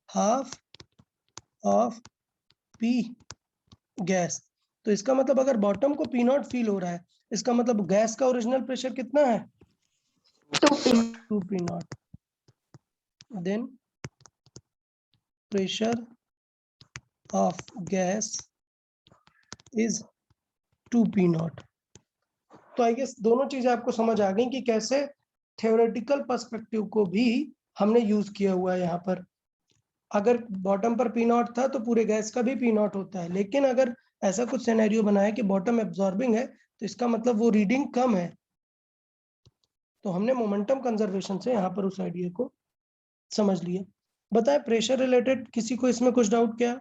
half of p gas. तो इसका मतलब अगर बॉटम को P नॉट फील हो रहा है, इसका मतलब गैस का ओरिजिनल प्रेशर कितना है, 2P. 2P naught. Then pressure of gas is 2P naught. तो आई गेस दोनों चीजें आपको समझ आ गई कि कैसे थ्योरेटिकल पर्सपेक्टिव को भी हमने यूज किया हुआ है यहाँ पर। अगर बॉटम पर P नॉट था तो पूरे गैस का भी P नॉट होता है, लेकिन अगर ऐसा कुछ सिनेरियो बनाया कि बॉटम एब्जॉर्बिंग है, तो इसका मतलब वो रीडिंग कम है। तो हमने मोमेंटम कंजर्वेशन से यहाँ पर उस आइडिया को समझ लिया। बताएं प्रेशर रिलेटेड किसी को इसमें कुछ डाउट क्या?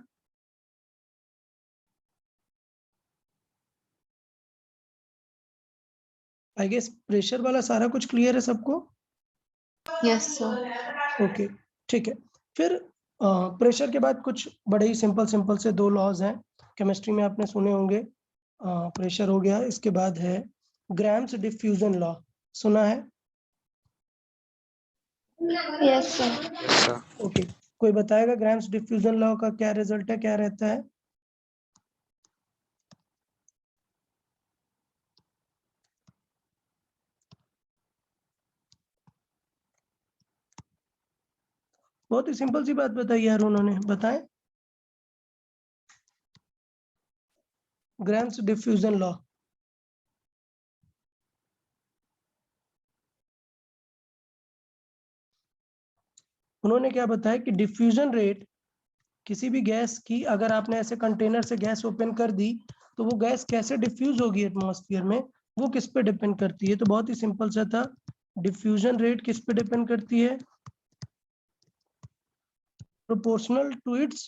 आई गेस प्रेशर वाला सारा कुछ क्लियर है सबको? Yes, sir. ओके, ठीक है। फिर प्रेशर के बाद कुछ बड़े ही सिंपल से दो लॉज हैं, केमिस्ट्री में आपने सुने होंगे। प्रेशर हो गया, इसके बाद है ग्राम्स डिफ्यूजन लॉ, सुना है? Yes, sir. Yes, sir. Okay, कोई बताएगा ग्राम्स डिफ्यूजन लॉ का क्या रिजल्ट है, क्या रहता है? बहुत ही सिंपल सी बात बताई यार उन्होंने, बताएं ग्राम्स डिफ्यूजन लॉ। उन्होंने क्या बताया कि डिफ्यूजन रेट किसी भी गैस की, अगर आपने ऐसे कंटेनर से गैस ओपन कर दी, तो वो गैस कैसे डिफ्यूज होगी एटमॉस्फेयर में, वो किस पे डिपेंड करती है। तो बहुत ही सिंपल सा था, डिफ्यूजन रेट किस पे डिपेंड करती है, proportional to its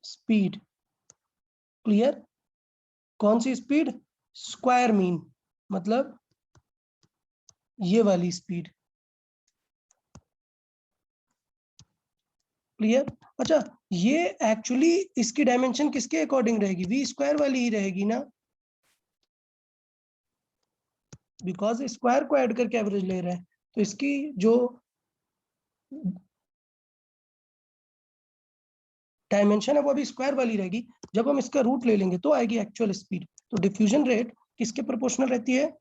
speed. Clear? कौन सी स्पीड, स्क्वायर मीन, मतलब ये वाली स्पीड। क्लियर? अच्छा, ये एक्चुअली इसकी डायमेंशन किसके अकॉर्डिंग रहेगी, वी स्क्वायर वाली ही रहेगी ना, बिकॉज स्क्वायर को ऐड करके एवरेज ले रहे हैं। तो इसकी जो डायमेंशन है वो अभी स्क्वायर वाली रहेगी, जब हम इसका रूट ले लेंगे तो आएगी एक्चुअल स्पीड। तो डिफ्यूजन रेट किसके प्रोपोर्शनल रहती है,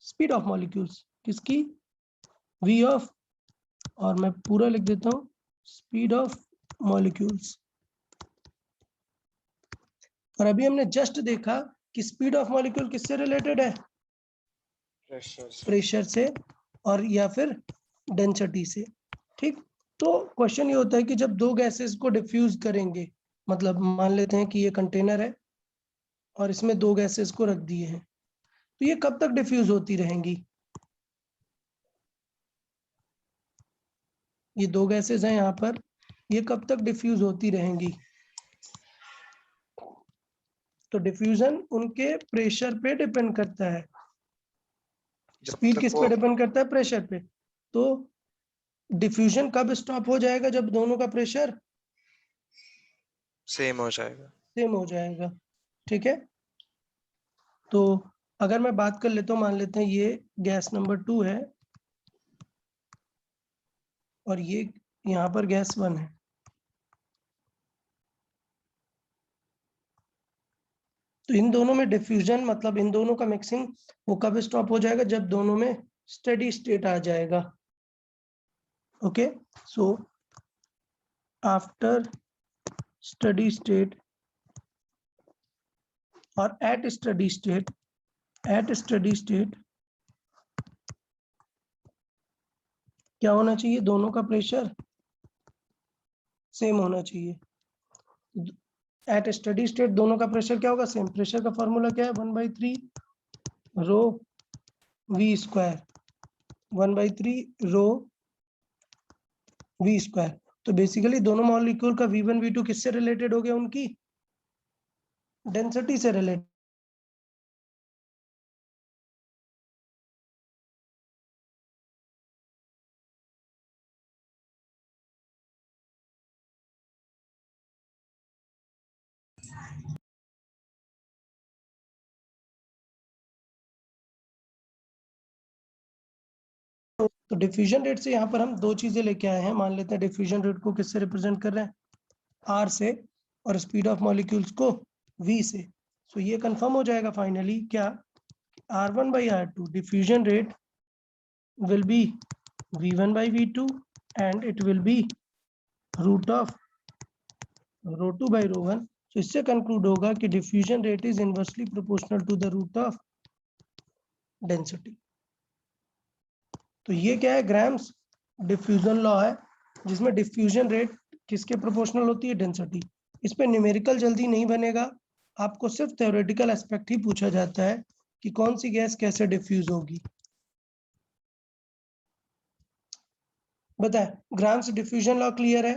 स्पीड ऑफ मॉलिक्यूल्स, किसकी, वी ऑफ, और मैं पूरा लिख देता हूँ, स्पीड ऑफ मॉलिक्यूल्स। और अभी हमने जस्ट देखा कि स्पीड ऑफ मॉलिक्यूल किससे रिलेटेड है, प्रेशर से और या फिर डेंसिटी से। ठीक, तो क्वेश्चन ये होता है कि जब दो गैसेस को डिफ्यूज करेंगे, मतलब मान लेते हैं कि ये कंटेनर है और इसमें दो गैसेस को रख दिए हैं, तो ये कब तक डिफ्यूज होती रहेंगी, ये दो गैसेस हैं यहाँ पर, ये कब तक डिफ्यूज होती रहेंगी। तो डिफ्यूजन उनके प्रेशर पे डिपेंड करता है, जब स्पीड तक किस वो पे डिपेंड करता है, प्रेशर पे। तो डिफ्यूजन कब स्टॉप हो जाएगा, जब दोनों का प्रेशर सेम हो जाएगा। सेम हो जाएगा। ठीक है, तो अगर मैं बात कर लेता हूँ, मान लेते हैं ये गैस नंबर 2 है और ये यहाँ पर गैस 1 है। तो इन दोनों में डिफ्यूजन मतलब इन दोनों का मिक्सिंग वो कब स्टॉप हो जाएगा, जब दोनों में स्टेडी स्टेट आ जाएगा। Okay, so after steady state और एट स्टेडी स्टेट क्या होना चाहिए, दोनों का प्रेशर सेम होना चाहिए। एट स्टेडी स्टेट दोनों का प्रेशर क्या होगा, सेम। प्रेशर का फॉर्मूला क्या है, 1/3 rho V square, 1/3 rho V square. तो बेसिकली दोनों मॉलिक्यूल का V1 V2 किससे रिलेटेड हो गया, उनकी डेंसिटी से रिलेटेड। तो डिफ्यूजन रेट से यहाँ पर हम दो चीजें लेके आए हैं। मान लेते हैं डिफ्यूजन रेट को किससे रिप्रेजेंट कर रहे हैं, R से, और स्पीड ऑफ मॉलिक्यूल्स को V से। सो ये कंफर्म हो जाएगा फाइनली क्या, R1/R2 diffusion rate will be V1/V2 and it will be root of ρ2/ρ1। तो इससे कंक्लूड होगा कि diffusion rate is inversely proportional to the root of density. तो ये क्या है, ग्राम्स डिफ्यूजन लॉ है, जिसमें डिफ्यूजन रेट किसके प्रोपोर्शनल होती है, डेंसिटी। इस पे न्यूमेरिकल जल्दी नहीं बनेगा, आपको सिर्फ थ्योरेटिकल एस्पेक्ट ही पूछा जाता है कि कौन सी गैस कैसे डिफ्यूज होगी। बताए, ग्राम्स डिफ्यूजन लॉ क्लियर है?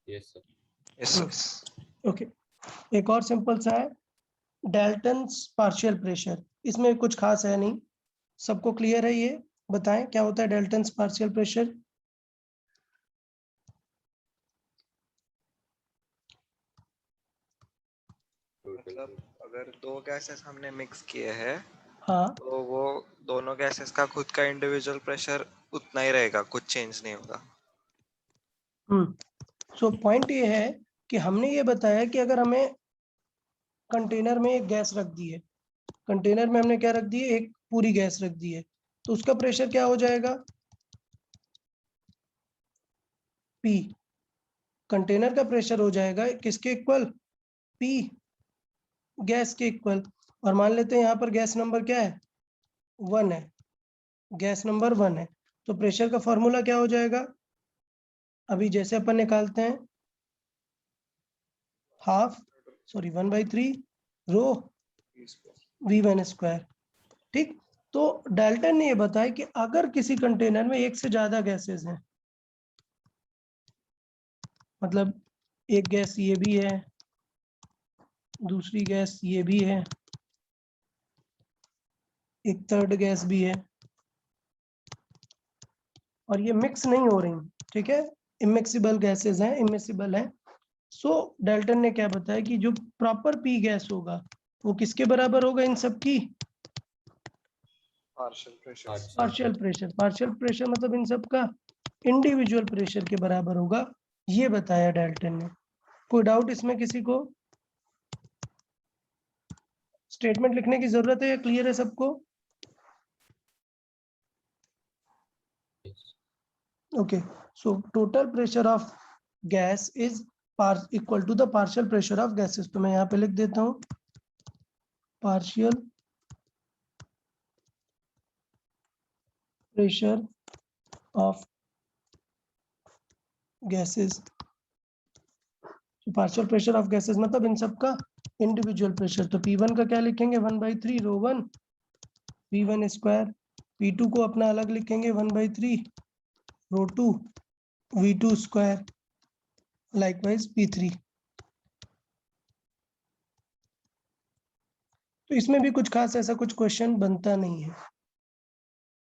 Yes sir. यस ओके, एक और सिंपल सा है, डाल्टन्स पार्शियल प्रेशर। इसमें कुछ खास है नहीं, सबको क्लियर है ये? बताएं क्या होता है डाल्टन्स पार्शियल प्रेशर। मतलब अगर दो गैसेस हमने मिक्स किए हैं हाँ, तो वो दोनों गैसेस का खुद का इंडिविजुअल प्रेशर उतना ही रहेगा, कुछ चेंज नहीं होगा। सो पॉइंट ये है कि हमने ये बताया कि अगर हमें कंटेनर में एक गैस रख दी है, कंटेनर में हमने क्या रख दी है, एक पूरी गैस रख दी है, तो उसका प्रेशर क्या हो जाएगा, P। कंटेनर का प्रेशर हो जाएगा किसके इक्वल, P गैस के इक्वल। और मान लेते हैं यहाँ पर गैस नंबर क्या है, 1 है, गैस नंबर 1 है। तो प्रेशर का फॉर्मूला क्या हो जाएगा, अभी जैसे अपन निकालते हैं, 1/3 रो V1 स्क्वायर। ठीक, तो डाल्टन ने ये बताया कि अगर किसी कंटेनर में एक से ज्यादा गैसेस हैं, मतलब एक गैस ये भी है, दूसरी गैस ये भी है, एक थर्ड गैस भी है, और ये मिक्स नहीं हो रही, ठीक है, इमिक्सिबल गैसेस हैं, इमिक्सिबल हैं। सो डाल्टन ने क्या बताया कि जो प्रॉपर पी गैस होगा वो किसके बराबर होगा, इन सब की पार्शियल प्रेशर मतलब इन सब का इंडिविजुअल प्रेशर के बराबर होगा, ये बताया डाल्टन ने। कोई डाउट इसमें किसी को? स्टेटमेंट लिखने की जरूरत है या क्लियर है सबको? Okay, so total pressure of gas is equal to the partial pressure of gases. तो मैं यहाँ पे लिख देता हूँ partial pressure of gases. Partial pressure of gases मतलब इन सब का इंडिविजुअल प्रेशर। तो P1 का क्या लिखेंगे, 1/3 ρ1 V1 स्क्वायर। P2 को अपना अलग लिखेंगे, 1/3 ρ2 V2 स्क्वायर। Likewise P3। तो इसमें भी कुछ खास ऐसा कुछ क्वेश्चन बनता नहीं है।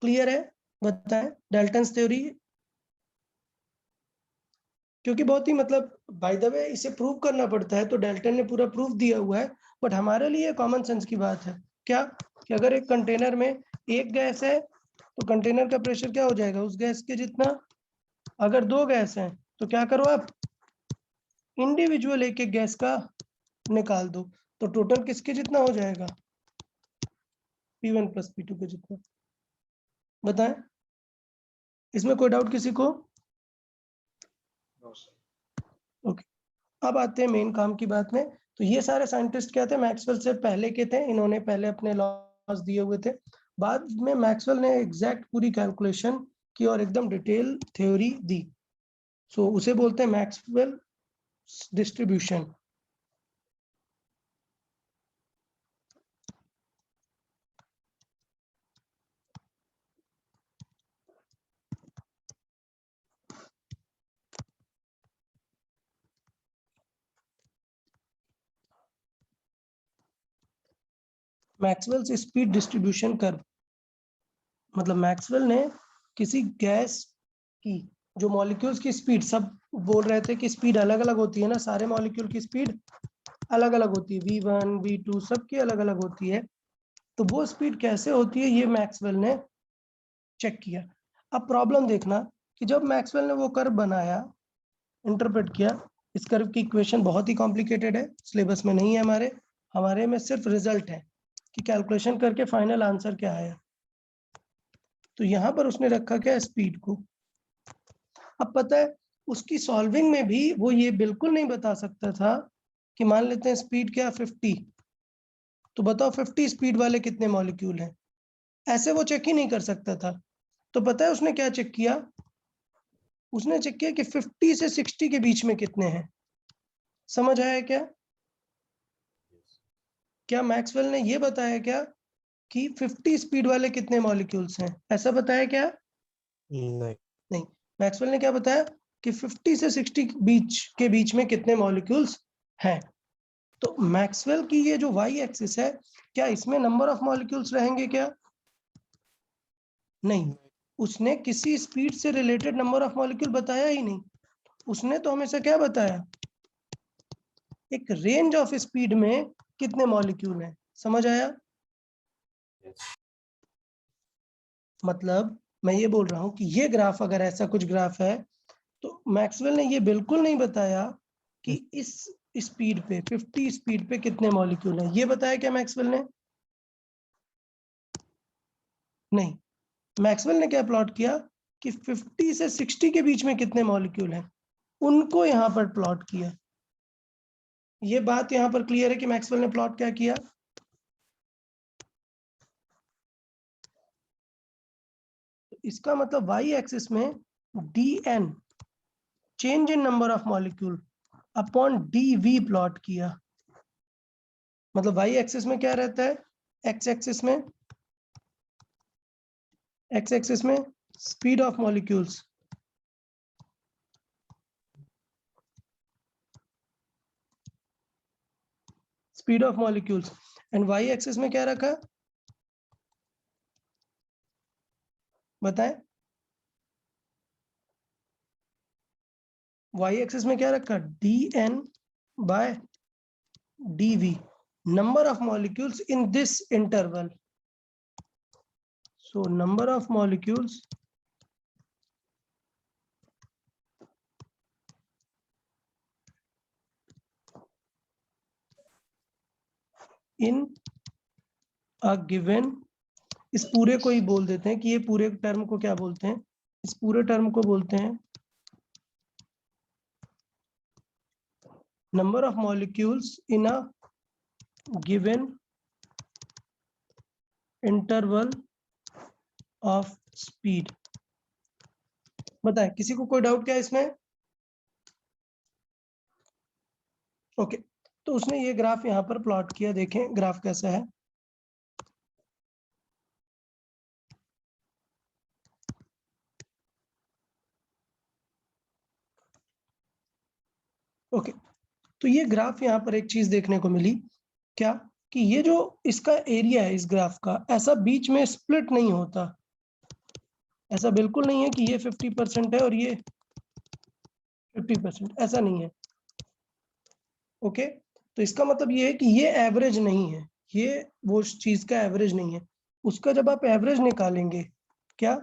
क्लियर है? बताएं डाल्टन्स थ्योरी, क्योंकि बहुत ही मतलब बाय द वे इसे प्रूव करना पड़ता है, तो डाल्टन ने पूरा प्रूफ दिया हुआ है, बट हमारे लिए कॉमन सेंस की बात है क्या, कि अगर एक कंटेनर में एक गैस है तो कंटेनर का प्रेशर क्या हो जाएगा, उस गैस के जितना। अगर दो गैस हैं तो क्या करो आप, इंडिविजुअल एक एक गैस का निकाल दो, तो टोटल किसके जितना हो जाएगा, P1 प्लस P2 के जितना। बताएं, इसमें कोई डाउट किसी को? ओके, अब आते हैं मेन काम की बात में। तो ये सारे साइंटिस्ट क्या थे, मैक्सवेल से पहले के थे, इन्होंने पहले अपने लॉज दिए हुए थे, बाद में मैक्सवेल ने एग्जैक्ट पूरी कैलकुलेशन की और एकदम डिटेल थ्योरी दी। सो उसे बोलते हैं Maxwell distribution. Maxwell speed distribution curve, मतलब मैक्सवेल ने किसी गैस की जो मॉलिक्यूल्स की स्पीड, सब बोल रहे थे कि स्पीड अलग अलग होती है ना, सारे मॉलिक्यूल की स्पीड अलग अलग होती है, V1 V2 सबकी अलग अलग होती है, तो वो स्पीड कैसे होती है ये मैक्सवेल ने चेक किया। अब प्रॉब्लम देखना कि जब मैक्सवेल ने वो कर्व बनाया, इंटरप्रेट किया, इस कर्व की इक्वेशन बहुत ही कॉम्प्लिकेटेड है, सिलेबस में नहीं है हमारे में सिर्फ रिजल्ट है कि कैलकुलेशन करके फाइनल आंसर क्या आया। तो यहाँ पर उसने रखा क्या, स्पीड को। अब पता है उसकी सॉल्विंग में भी वो ये बिल्कुल नहीं बता सकता था कि मान लेते हैं स्पीड क्या 50, तो बताओ 50 स्पीड वाले कितने मॉलिक्यूल हैं, ऐसे वो चेक ही नहीं कर सकता था। तो पता है उसने क्या चेक किया, उसने चेक किया कि 50 से 60 के बीच में कितने हैं। समझ आया क्या? क्या मैक्सवेल ने ये बताया क्या कि 50 स्पीड वाले कितने मॉलिक्यूल्स हैं, ऐसा बताया क्या? नहीं, मैक्सवेल ने क्या बताया कि 50 से 60 के बीच में कितने मॉलिक्यूल्स हैं। तो मैक्सवेल की ये जो वाई एक्सिस है, क्या इसमें नंबर ऑफ मॉलिक्यूल्स रहेंगे क्या? नहीं, उसने किसी स्पीड से रिलेटेड नंबर ऑफ मॉलिक्यूल बताया ही नहीं। उसने तो हमेशा क्या बताया, एक रेंज ऑफ स्पीड में कितने मॉलिक्यूल हैं। समझ आया? मतलब मैं ये बोल रहा हूं कि ये ग्राफ अगर ऐसा कुछ ग्राफ है, तो मैक्सवेल ने ये बिल्कुल नहीं बताया कि इस स्पीड पे 50 स्पीड पे कितने मॉलिक्यूल हैं। ये बताया क्या मैक्सवेल ने? नहीं, मैक्सवेल ने क्या प्लॉट किया कि 50 से 60 के बीच में कितने मॉलिक्यूल हैं, उनको यहां पर प्लॉट किया। ये बात यहां पर क्लियर है कि मैक्सवेल ने प्लॉट क्या किया। इसका मतलब वाई एक्सिस में dn, change in number of molecule, upon dv plot किया। मतलब वाई एक्सिस में क्या रहता है, एक्स एक्सिस में speed of molecules, speed of molecules, and Y axis में क्या रखा, बताएं? वाई एक्सिस में क्या रखा, dn by dv, number of molecules in this interval. So number of molecules in a given, इस पूरे को ही बोल देते हैं कि ये पूरे टर्म को क्या बोलते हैं, इस पूरे टर्म को बोलते हैं number of molecules in a given interval of speed। बताएं, किसी को कोई डाउट क्या है इसमें? ओके, तो उसने ये ग्राफ यहाँ पर प्लॉट किया, देखें ग्राफ कैसा है। ओके, तो ये ग्राफ यहाँ पर एक चीज देखने को मिली क्या, कि ये जो इसका एरिया है इस ग्राफ का, ऐसा बीच में स्प्लिट नहीं होता, ऐसा बिल्कुल नहीं है कि ये 50% है और ये 50%, ऐसा नहीं है। ओके, तो इसका मतलब ये है कि ये एवरेज नहीं है, ये वो चीज का एवरेज नहीं है। उसका जब आप एवरेज निकालेंगे, क्या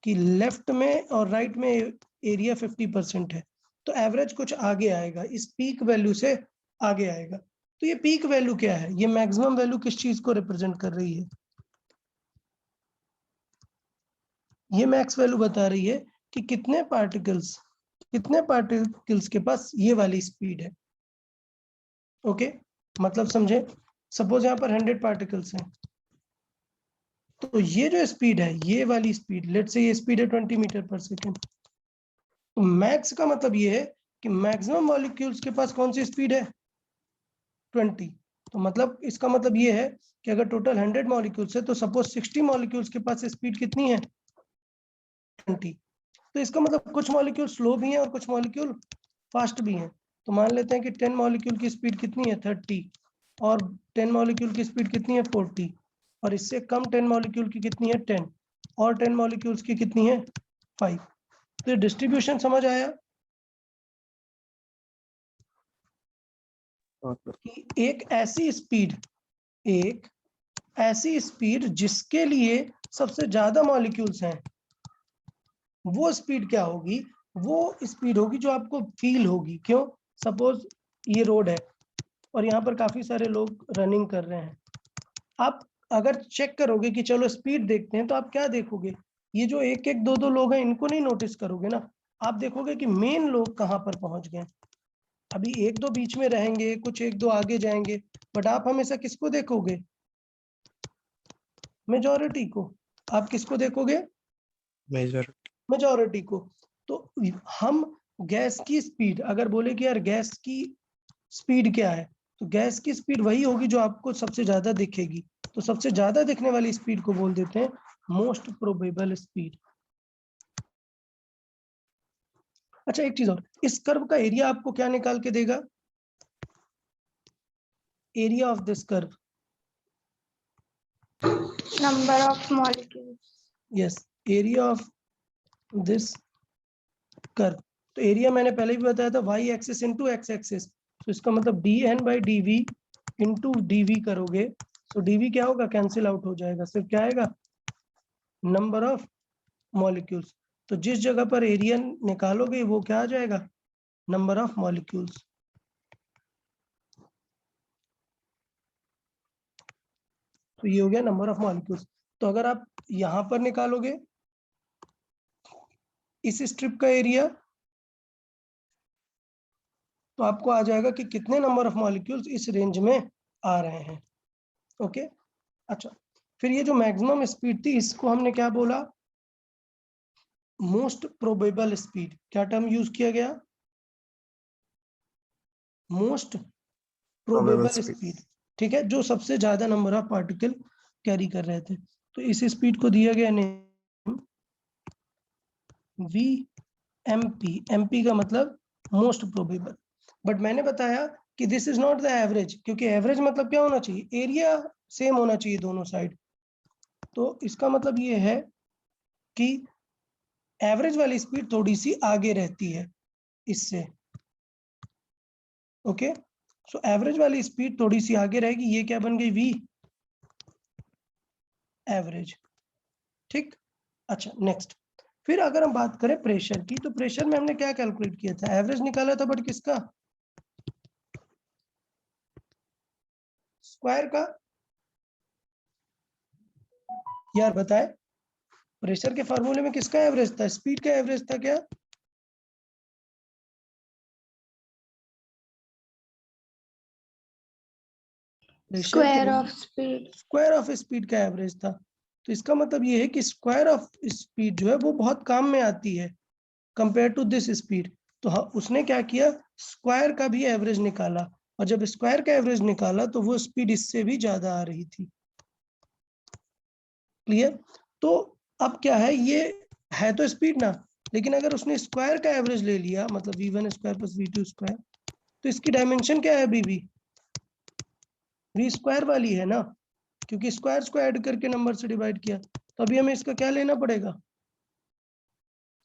कि लेफ्ट में और राइट में एरिया 50% है, तो तो एवरेज कुछ आगे आएगा, इस पीक वैल्यू से आगे आएगा। तो ये पीक वैल्यू क्या है? ये मैक्सिमम वैल्यू किस चीज को रिप्रेजेंट कर रही है? ये मैक्स वैल्यू बता रही है कि कितने पार्टिकल्स के पास ये वाली स्पीड है। ओके, मतलब समझे, सपोज यहाँ पर 100 पार्टिकल्स हैं, तो ये जो स्पीड है, ये वाली स्पीड, लेट्स से ये स्पीड है 20 मीटर पर सेकेंड। तो मैक्स का मतलब ये है कि मैक्सिमम मॉलिक्यूल्स के पास कौन सी स्पीड है? 20। तो मतलब इसका मतलब ये है कि अगर टोटल 100 मॉलिक्यूल्स है तो सपोज 60 मॉलिक्यूल्स के पास स्पीड कितनी है? 20। तो इसका मतलब कुछ मॉलिक्यूल स्लो भी हैं और कुछ मॉलिक्यूल फास्ट भी हैं। तो मान लेते हैं कि 10 मॉलिक्यूल की स्पीड कितनी है? 30, और 10 मॉलिक्यूल की स्पीड कितनी है? 40, और इससे कम 10 मॉलिक्यूल की कितनी है? 10, और 10 मॉलिक्यूल्स की कितनी है? 5। तो डिस्ट्रीब्यूशन समझ आया कि एक ऐसी स्पीड जिसके लिए सबसे ज्यादा मॉलिक्यूल्स हैं, वो स्पीड क्या होगी? वो स्पीड होगी जो आपको फील होगी। क्यों? सपोज ये रोड है और यहाँ पर काफी सारे लोग रनिंग कर रहे हैं। आप अगर चेक करोगे कि चलो स्पीड देखते हैं, तो आप क्या देखोगे? ये जो एक एक दो दो लोग हैं, इनको नहीं नोटिस करोगे ना, आप देखोगे कि मेन लोग कहाँ पर पहुंच गए। अभी एक दो बीच में रहेंगे, कुछ एक दो आगे जाएंगे, बट आप हमेशा किसको देखोगे? मेजॉरिटी को। आप किसको देखोगे? मेजॉरिटी को। तो हम गैस की स्पीड अगर बोले कि यार गैस की स्पीड क्या है, तो गैस की स्पीड वही होगी जो आपको सबसे ज्यादा दिखेगी। तो सबसे ज्यादा दिखने वाली स्पीड को बोल देते हैं मोस्ट प्रोबेबल स्पीड। अच्छा, एक चीज और, इस कर्व का एरिया आपको क्या निकाल के देगा? Area of this curve. Number of molecules. Yes, area of this curve. तो एरिया मैंने पहले भी बताया था, y axis into x axis. तो इसका मतलब dn/dv इंटू dv करोगे, तो dv क्या होगा? कैंसिल आउट हो जाएगा, सिर्फ क्या आएगा? Number of molecules. तो जिस जगह पर एरिया निकालोगे वो क्या आ जाएगा? Number of molecules. तो ये हो गया नंबर ऑफ मॉलिक्यूल्स। तो अगर आप यहां पर निकालोगे इस स्ट्रिप का एरिया, तो आपको आ जाएगा कि कितने नंबर ऑफ मॉलिक्यूल्स इस रेंज में आ रहे हैं। ओके, अच्छा, फिर ये जो मैक्सिमम स्पीड थी, इसको हमने क्या बोला? Most probable speed. क्या टर्म यूज किया गया? Most probable speed. ठीक है, जो सबसे ज्यादा नंबर ऑफ पार्टिकल कैरी कर रहे थे। तो इस स्पीड को दिया गया नेम VMP। MP का मतलब मोस्ट प्रोबेबल। बट मैंने बताया कि this is not the average, क्योंकि एवरेज मतलब क्या होना चाहिए? एरिया सेम होना चाहिए दोनों साइड। तो इसका मतलब ये है कि एवरेज वाली स्पीड थोड़ी सी आगे रहती है इससे। ओके, सो एवरेज वाली स्पीड थोड़ी सी आगे रहेगी। ये क्या बन गई? V average. ठीक, अच्छा, नेक्स्ट। फिर अगर हम बात करें प्रेशर की, तो प्रेशर में हमने क्या कैलकुलेट किया था? एवरेज निकाला था, बट किसका? स्क्वायर का। यार बताए, प्रेशर के फार्मूले में किसका एवरेज था? स्पीड का एवरेज था क्या? Square of speed. Square of speed का एवरेज था। तो इसका मतलब ये है कि स्क्वायर ऑफ स्पीड जो है वो बहुत काम में आती है कंपेयर टू दिस स्पीड। तो उसने क्या किया? स्क्वायर का भी एवरेज निकाला, और जब स्क्वायर का एवरेज निकाला तो वो स्पीड इससे भी ज्यादा आ रही थी। क्लियर? तो अब क्या है, ये है तो स्पीड ना, लेकिन अगर उसने स्क्वायर का एवरेज ले लिया, मतलब v1 square plus v2 square, तो इसकी डायमेंशन क्या है? अभी भी v स्क्वायर वाली है ना, क्योंकि स्क्वायर्स को ऐड करके नंबर से डिवाइड किया। तो अभी हमें इसका क्या लेना पड़ेगा?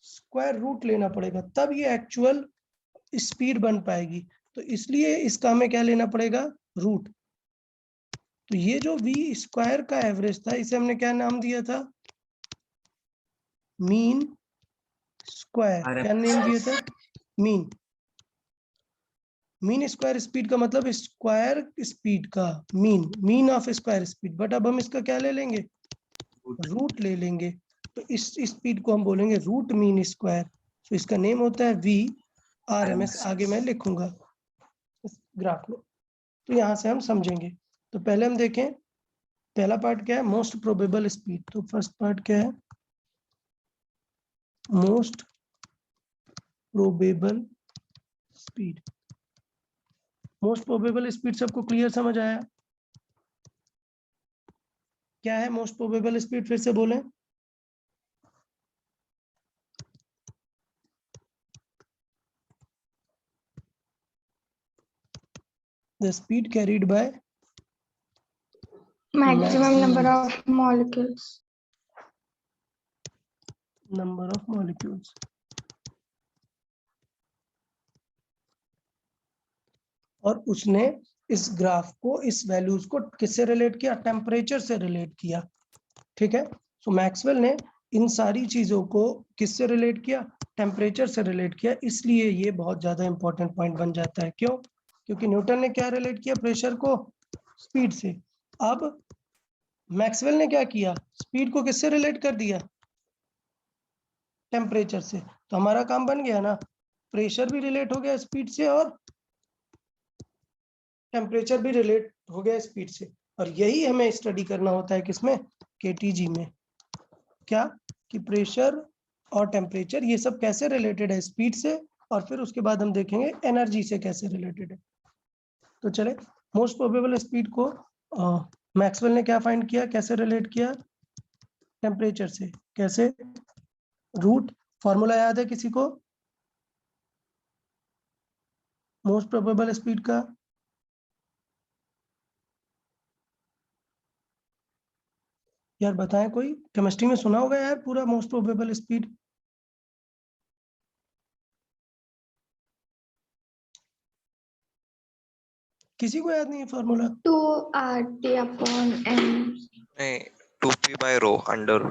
स्क्वायर रूट लेना पड़ेगा, तब ये एक्चुअल स्पीड बन पाएगी। तो इसलिए इसका हमें क्या लेना पड़ेगा? रूट। तो ये जो v स्क्वायर का एवरेज था, इसे हमने क्या नाम दिया था? Mean square. क्या नेम दिया था? मीन। मीन स्क्वायर स्पीड का मतलब स्क्वायर स्पीड का mean of square speed, but अब हम इसका क्या ले लेंगे, रूट ले लेंगे। तो इस स्पीड को हम बोलेंगे रूट मीन स्क्वायर। तो इसका नेम होता है VRMS, आगे मैं लिखूंगा इस ग्राफ में, तो यहाँ से हम समझेंगे। तो पहले हम देखें, पहला पार्ट क्या है, मोस्ट प्रोबेबल स्पीड। तो फर्स्ट पार्ट क्या है, most probable speed. Most probable speed सबको क्लियर समझ आया? क्या है मोस्ट प्रोबेबल स्पीड, फिर से बोलें। The speed carried by Maximum number of molecules. number of molecules। और उसने इस ग्राफ को, इस वैल्यूज को किससे रिलेट किया, टेम्परेचर से रिलेट किया। ठीक है, सो मैक्सवेल ने इन सारी चीजों को किससे रिलेट किया, टेम्परेचर से रिलेट किया। इसलिए ये बहुत ज्यादा इंपॉर्टेंट पॉइंट बन जाता है। क्यों? क्योंकि न्यूटन ने क्या रिलेट किया, प्रेशर को स्पीड से। अब मैक्सवेल ने क्या किया, स्पीड को किससे रिलेट कर दिया, टेम्परेचर से। तो हमारा काम बन गया ना, प्रेशर भी रिलेट हो गया स्पीड से और टेम्परेचर भी रिलेट हो गया स्पीड से। और यही हमें स्टडी करना होता है किसमें, केटीजी में। क्या कि प्रेशर और टेम्परेचर ये सब कैसे रिलेटेड है स्पीड से, और फिर उसके बाद हम देखेंगे एनर्जी से कैसे रिलेटेड है। तो चले, मोस्ट प्रोबेबल स्पीड को मैक्सवेल ने क्या फाइंड किया, कैसे रिलेट किया, टेम्परेचर से। कैसे, रूट, फॉर्मूला याद है किसी को मोस्ट प्रोबेबल स्पीड का? यार बताएं, कोई केमिस्ट्री में सुना होगा यार पूरा मोस्ट प्रोबेबल स्पीड। किसी को याद नहीं है फॉर्मूला? 2RT/m. नहीं, 2p/ρ अंडर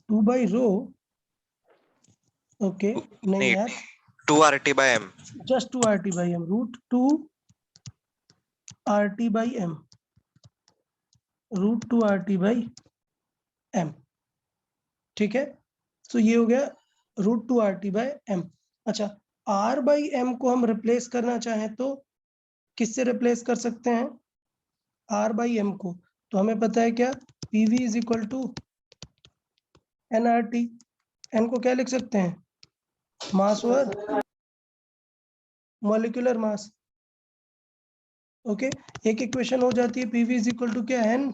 रूट 2/ρ। ओके, नहीं नहीं, यार, 2RT/m। Just 2RT/m, root 2RT/m, root 2RT/m। ठीक है, तो ये हो गया रूट 2RT/m। अच्छा, R/m को हम रिप्लेस करना चाहें तो किससे रिप्लेस कर सकते हैं R/m को? तो हमें पता है क्या, PV is equal to NRT। n को क्या लिख सकते हैं, mass over molecular mass. Okay, एक इक्वेशन हो जाती है, PV इज इक्वल टू क्या, n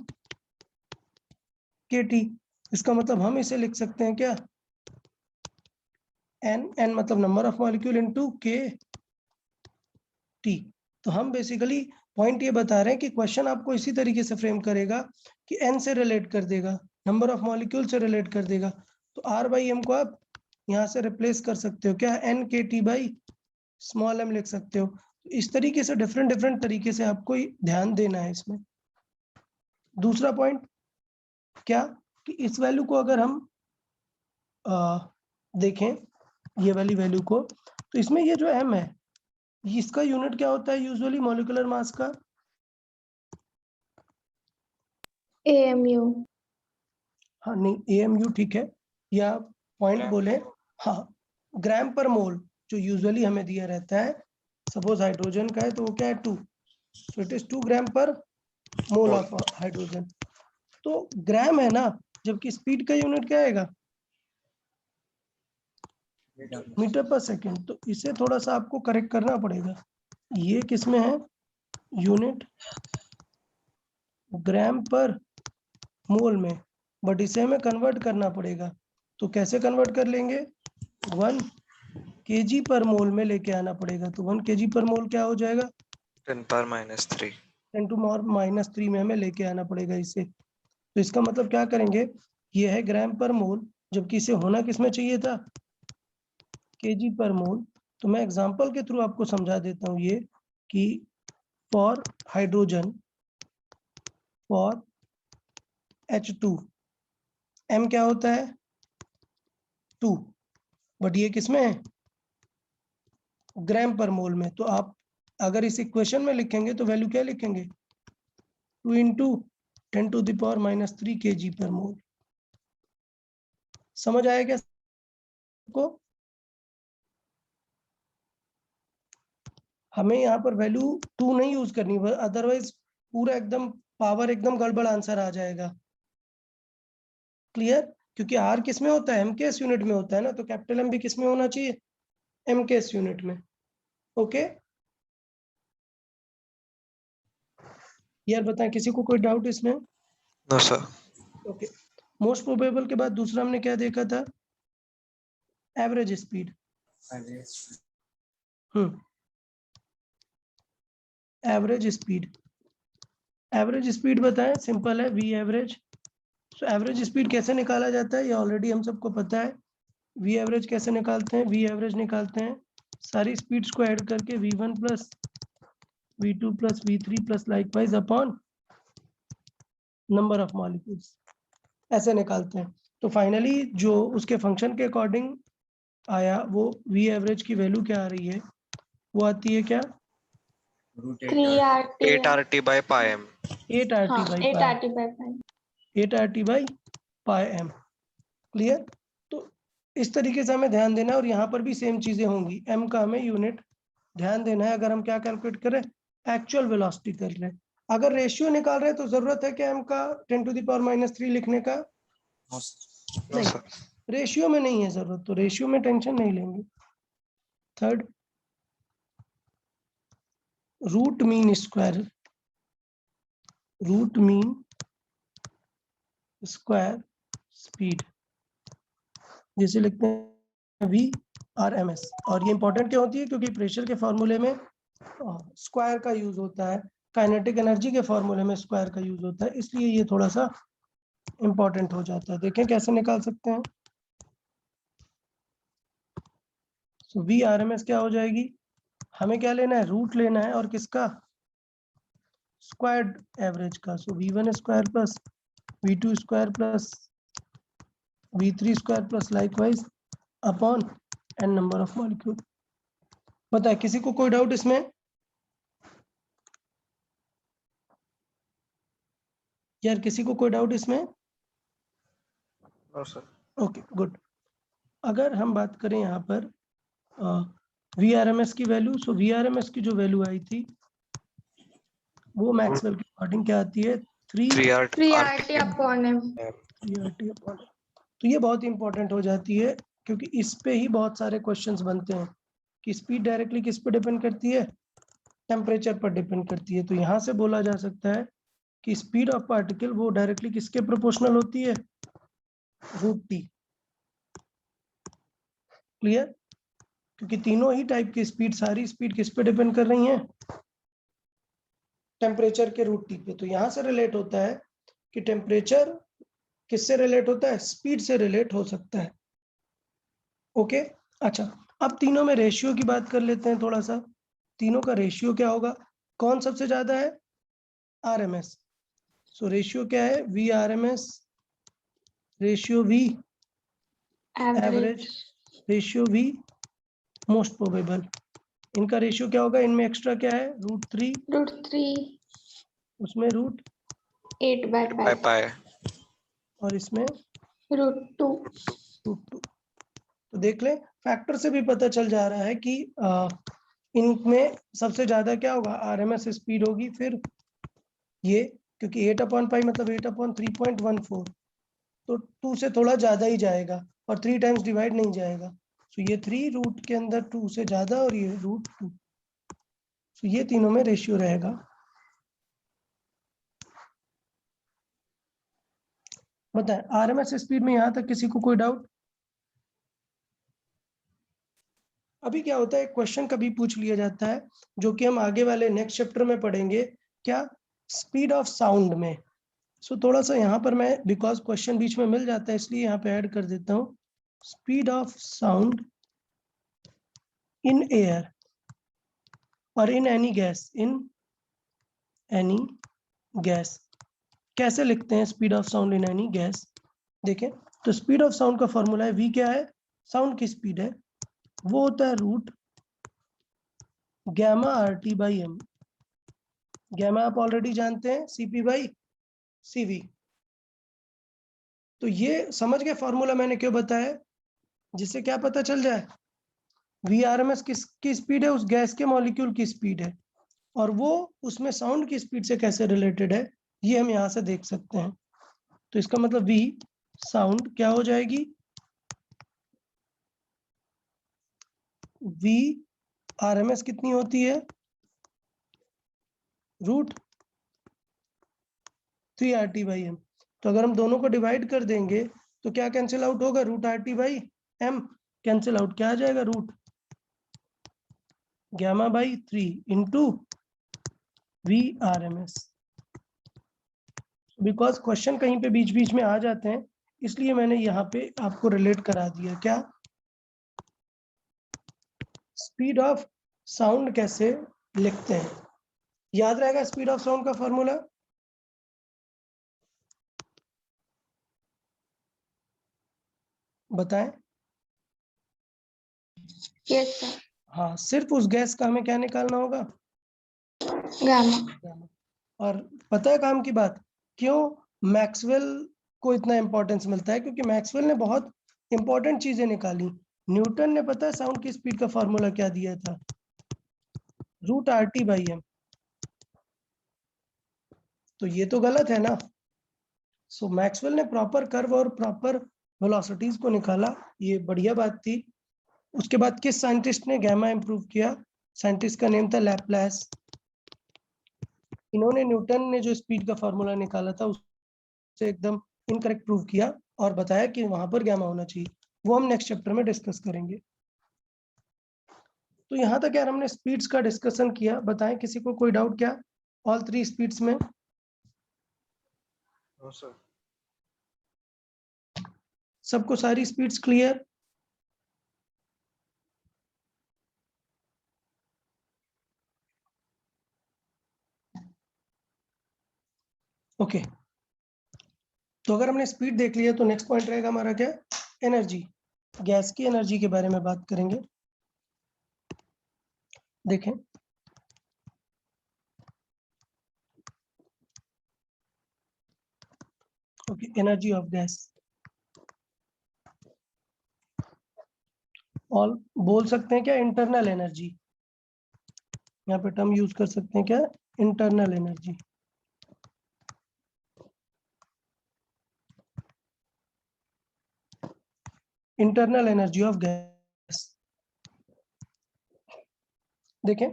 KT। इसका मतलब हम इसे लिख सकते हैं क्या, n मतलब number of molecule into KT। तो हम बेसिकली पॉइंट ये बता रहे हैं कि क्वेश्चन आपको इसी तरीके से फ्रेम करेगा कि n से रिलेट कर देगा, नंबर ऑफ मॉलिक्यूल से रिलेट कर देगा। तो R/m को आप यहाँ से रिप्लेस कर सकते हो क्या, NKT/m लिख सकते हो। इस तरीके से डिफरेंट तरीके से आपको ध्यान देना है इसमें। दूसरा पॉइंट क्या, कि इस वैल्यू को अगर हम देखें, ये वाली वैल्यू को, तो इसमें ये जो m है, इसका यूनिट क्या होता है यूजुअली मॉलिक्यूलर मास का? AMU. हाँ नहीं, AMU ठीक है, या पॉइंट बोले, हाँ ग्राम पर मोल जो यूजुअली हमें दिया रहता है। सपोज हाइड्रोजन का है तो वो क्या है 2, सो इट इज 2 ग्राम पर मोल ऑफ हाइड्रोजन। तो ग्राम है ना, जबकि स्पीड का यूनिट क्या आएगा, मीटर पर सेकेंड। तो इसे थोड़ा सा आपको करेक्ट करना पड़ेगा। ये किसमें है, यूनिट ग्राम पर मोल में, बट इसे हमें कन्वर्ट करना पड़ेगा। तो कैसे कन्वर्ट कर लेंगे, 1 kg पर मोल में लेके आना पड़ेगा। तो 1 kg पर मोल क्या हो जाएगा, 10⁻³ 10⁻³ में हमें लेके आना पड़ेगा इसे। तो इसका मतलब क्या करेंगे, ये है ग्राम पर मोल, जबकि इसे होना किसमें चाहिए था, kg पर मोल। तो मैं एग्जांपल के थ्रू आपको समझा देता हूँ ये, कि for hydrogen, for H2 m क्या होता है 2, बट ये किसमें है, ग्राम पर मोल में। तो आप अगर इस इक्वेशन में लिखेंगे तो वैल्यू क्या लिखेंगे, 2 इंटू 10⁻³ kg per mole। समझ आया क्या को? हमें यहाँ पर वैल्यू 2 नहीं यूज करनी, अदरवाइज पूरा एकदम पावर एकदम गड़बड़ आंसर आ जाएगा। क्लियर? क्योंकि आर किस में होता है, एम के एस यूनिट में होता है ना, तो कैपिटल एम भी किस में होना चाहिए, एम के एस यूनिट में। ओके यार बताएं, किसी को कोई डाउट इसमें? No sir. Okay most probable के बाद दूसरा हमने क्या देखा था, average speed. Average speed, average speed बताएं, सिंपल है, V average. So average speed कैसे निकाला जाता है ये ऑलरेडी हम सबको पता है। वी एवरेज कैसे निकालते हैं, वी एवरेज निकालते हैं सारी स्पीड्स को ऐड करके v1 plus v2 plus v3 plus likewise upon number of molecules, ऐसे निकालते हैं। तो फाइनली जो उसके फंक्शन के अकॉर्डिंग आया वो वी एवरेज की वैल्यू क्या आ रही है, वो आती है क्या, 3 8 RT by pi m। 8 RT हाँ, by 8 pi, RT by 5। 8 RT by pi m। Clear? तो इस तरीके से हमें ध्यान देना है, और यहाँ पर भी सेम चीजें होंगी। m का हमें यूनिट ध्यान देना है। अगर हम क्या कैलकुलेट करें, एक्चुअल वेलोसिटी कर रहे हैं। अगर रेशियो निकाल रहे हैं तो जरूरत है क्या m का 10⁻³ लिखने का? No sir. रेशियो में नहीं है जरूरत, तो रेशियो में टेंशन नहीं लेंगे। Third, root mean square, root mean square speed, जैसे लिखते हैं VRMS। और ये इंपॉर्टेंट क्या होती है, क्योंकि प्रेशर के फॉर्मूले में स्क्वायर का यूज होता है, काइनेटिक एनर्जी के फॉर्मूले में स्क्वायर का यूज होता है, इसलिए ये थोड़ा सा इंपॉर्टेंट हो जाता है। देखें कैसे निकाल सकते हैं। सो VRMS क्या हो जाएगी, हमें क्या लेना है, रूट लेना है, और किसका, स्क्वायर्ड एवरेज का। सो v1 square plus v2 square plus v3 square plus likewise upon n number of molecule. बताए किसी को कोई डाउट इसमें? यार किसी को कोई डाउट इसमें? No sir. Okay good. अगर हम बात करें यहाँ पर VRMS की वैल्यू, सो VRMS की जो वैल्यू आई थी वो मैक्सवेल के अकॉर्डिंग क्या आती है, 3 3 3 RT upon M। RT upon. तो ये बहुत इंपॉर्टेंट हो जाती है, क्योंकि इस पे ही बहुत सारे क्वेश्चंस बनते हैं कि स्पीड डायरेक्टली किस पे डिपेंड करती है, टेम्परेचर पर डिपेंड करती है। तो यहाँ से बोला जा सकता है कि स्पीड ऑफ पार्टिकल वो डायरेक्टली किसके प्रोपोर्शनल होती है, √T। क्लियर? क्योंकि तीनों ही टाइप की स्पीड, सारी स्पीड किस पे डिपेंड कर रही हैं, टेम्परेचर के √T पे। तो यहाँ से रिलेट होता है कि टेम्परेचर किससे रिलेट होता है, स्पीड से रिलेट हो सकता है। ओके अच्छा, अब तीनों में रेशियो की बात कर लेते हैं थोड़ा सा। तीनों का रेशियो क्या होगा, कौन सबसे ज्यादा है, RMS। सो रेशियो क्या है, VRMS ratio V average ratio V most probable. इनका रेशियो क्या होगा, इनमें एक्स्ट्रा क्या है, √3, उसमें √8 by by 5 pi। और इसमें √2। √2। तो देख ले, फैक्टर से भी पता चल जा रहा है कि इनमें सबसे ज्यादा क्या होगा, RMS स्पीड होगी। फिर ये क्योंकि 8/pi मतलब 8/3.14, तो 2 से थोड़ा ज्यादा ही जाएगा और 3 टाइम्स डिवाइड नहीं जाएगा। तो ये 3 रूट के अंदर 2 से ज्यादा और ये √2। तो ये तीनों में रेशियो रहेगा। बताएं RMS स्पीड में यहाँ तक किसी को कोई डाउट? अभी क्या होता है, क्वेश्चन कभी पूछ लिया जाता है जो कि हम आगे वाले नेक्स्ट चैप्टर में पढ़ेंगे, क्या, स्पीड ऑफ साउंड में। सो थोड़ा सा यहाँ पर मैं, बिकॉज क्वेश्चन बीच में मिल जाता है इसलिए यहाँ पे ऐड कर देता हूँ, speed of sound in air और in any gas, in any gas. कैसे लिखते हैं speed of sound in any gas? देखें, तो स्पीड ऑफ साउंड का फॉर्मूला है, v क्या है, साउंड की स्पीड है, वो होता है root gamma RT by M. Gamma आप ऑलरेडी जानते हैं, CP बाई CV। तो ये समझ गए फॉर्मूला मैंने क्यों बताया, जिससे क्या पता चल जाए VRMS किसकी स्पीड है, उस गैस के मॉलिक्यूल की स्पीड है, और वो उसमें साउंड की स्पीड से कैसे रिलेटेड है, ये हम यहाँ से देख सकते हैं। तो इसका मतलब V साउंड क्या हो जाएगी, VRMS कितनी होती है, √3RT बाई एम। तो अगर हम दोनों को डिवाइड कर देंगे तो क्या कैंसिल आउट होगा, √RT by M cancel out, क्या आ जाएगा, root gamma by 3 into VRMS। Because question कहीं पे बीच बीच में आ जाते हैं, इसलिए मैंने यहाँ पे आपको रिलेट करा दिया। क्या, स्पीड ऑफ साउंड कैसे लिखते हैं, याद रहेगा स्पीड ऑफ साउंड का फॉर्मूला, बताएं। Yes sir. हाँ, सिर्फ उस गैस का हमें क्या निकालना होगा, गामा। और पता है काम की बात, क्यों मैक्सवेल को इतना इंपॉर्टेंस मिलता है, क्योंकि मैक्सवेल ने बहुत इंपॉर्टेंट चीजें निकाली। न्यूटन ने पता है साउंड की स्पीड का फॉर्मूला क्या दिया था, √RT बाई एम। तो ये तो गलत है ना। सो मैक्सवेल ने प्रॉपर कर्व और प्रॉपर वेलोसिटीज को निकाला, ये बढ़िया बात थी। उसके बाद किस साइंटिस्ट ने गैमा इंप्रूव किया, साइंटिस्ट का नेम था लैप्लास। इन्होंने न्यूटन ने जो स्पीड का फॉर्मूला निकाला था उसे एकदम इनकरेक्ट प्रूव किया और बताया कि वहां पर गैमा होना चाहिए। वो हम नेक्स्ट चैप्टर में डिस्कस करेंगे। तो यहाँ तक यार हमने स्पीड्स का डिस्कशन किया। बताएं किसी को कोई डाउट क्या ऑल 3 स्पीड्स में? सबको सारी स्पीड्स क्लियर? ओके, तो अगर हमने स्पीड देख लिया तो नेक्स्ट पॉइंट रहेगा हमारा क्या, एनर्जी। गैस की एनर्जी के बारे में बात करेंगे। देखें, ओके, एनर्जी ऑफ गैस, और बोल सकते हैं क्या, इंटरनल एनर्जी। यहाँ पे टर्म यूज कर सकते हैं क्या, internal energy. Internal energy of gas. देखें,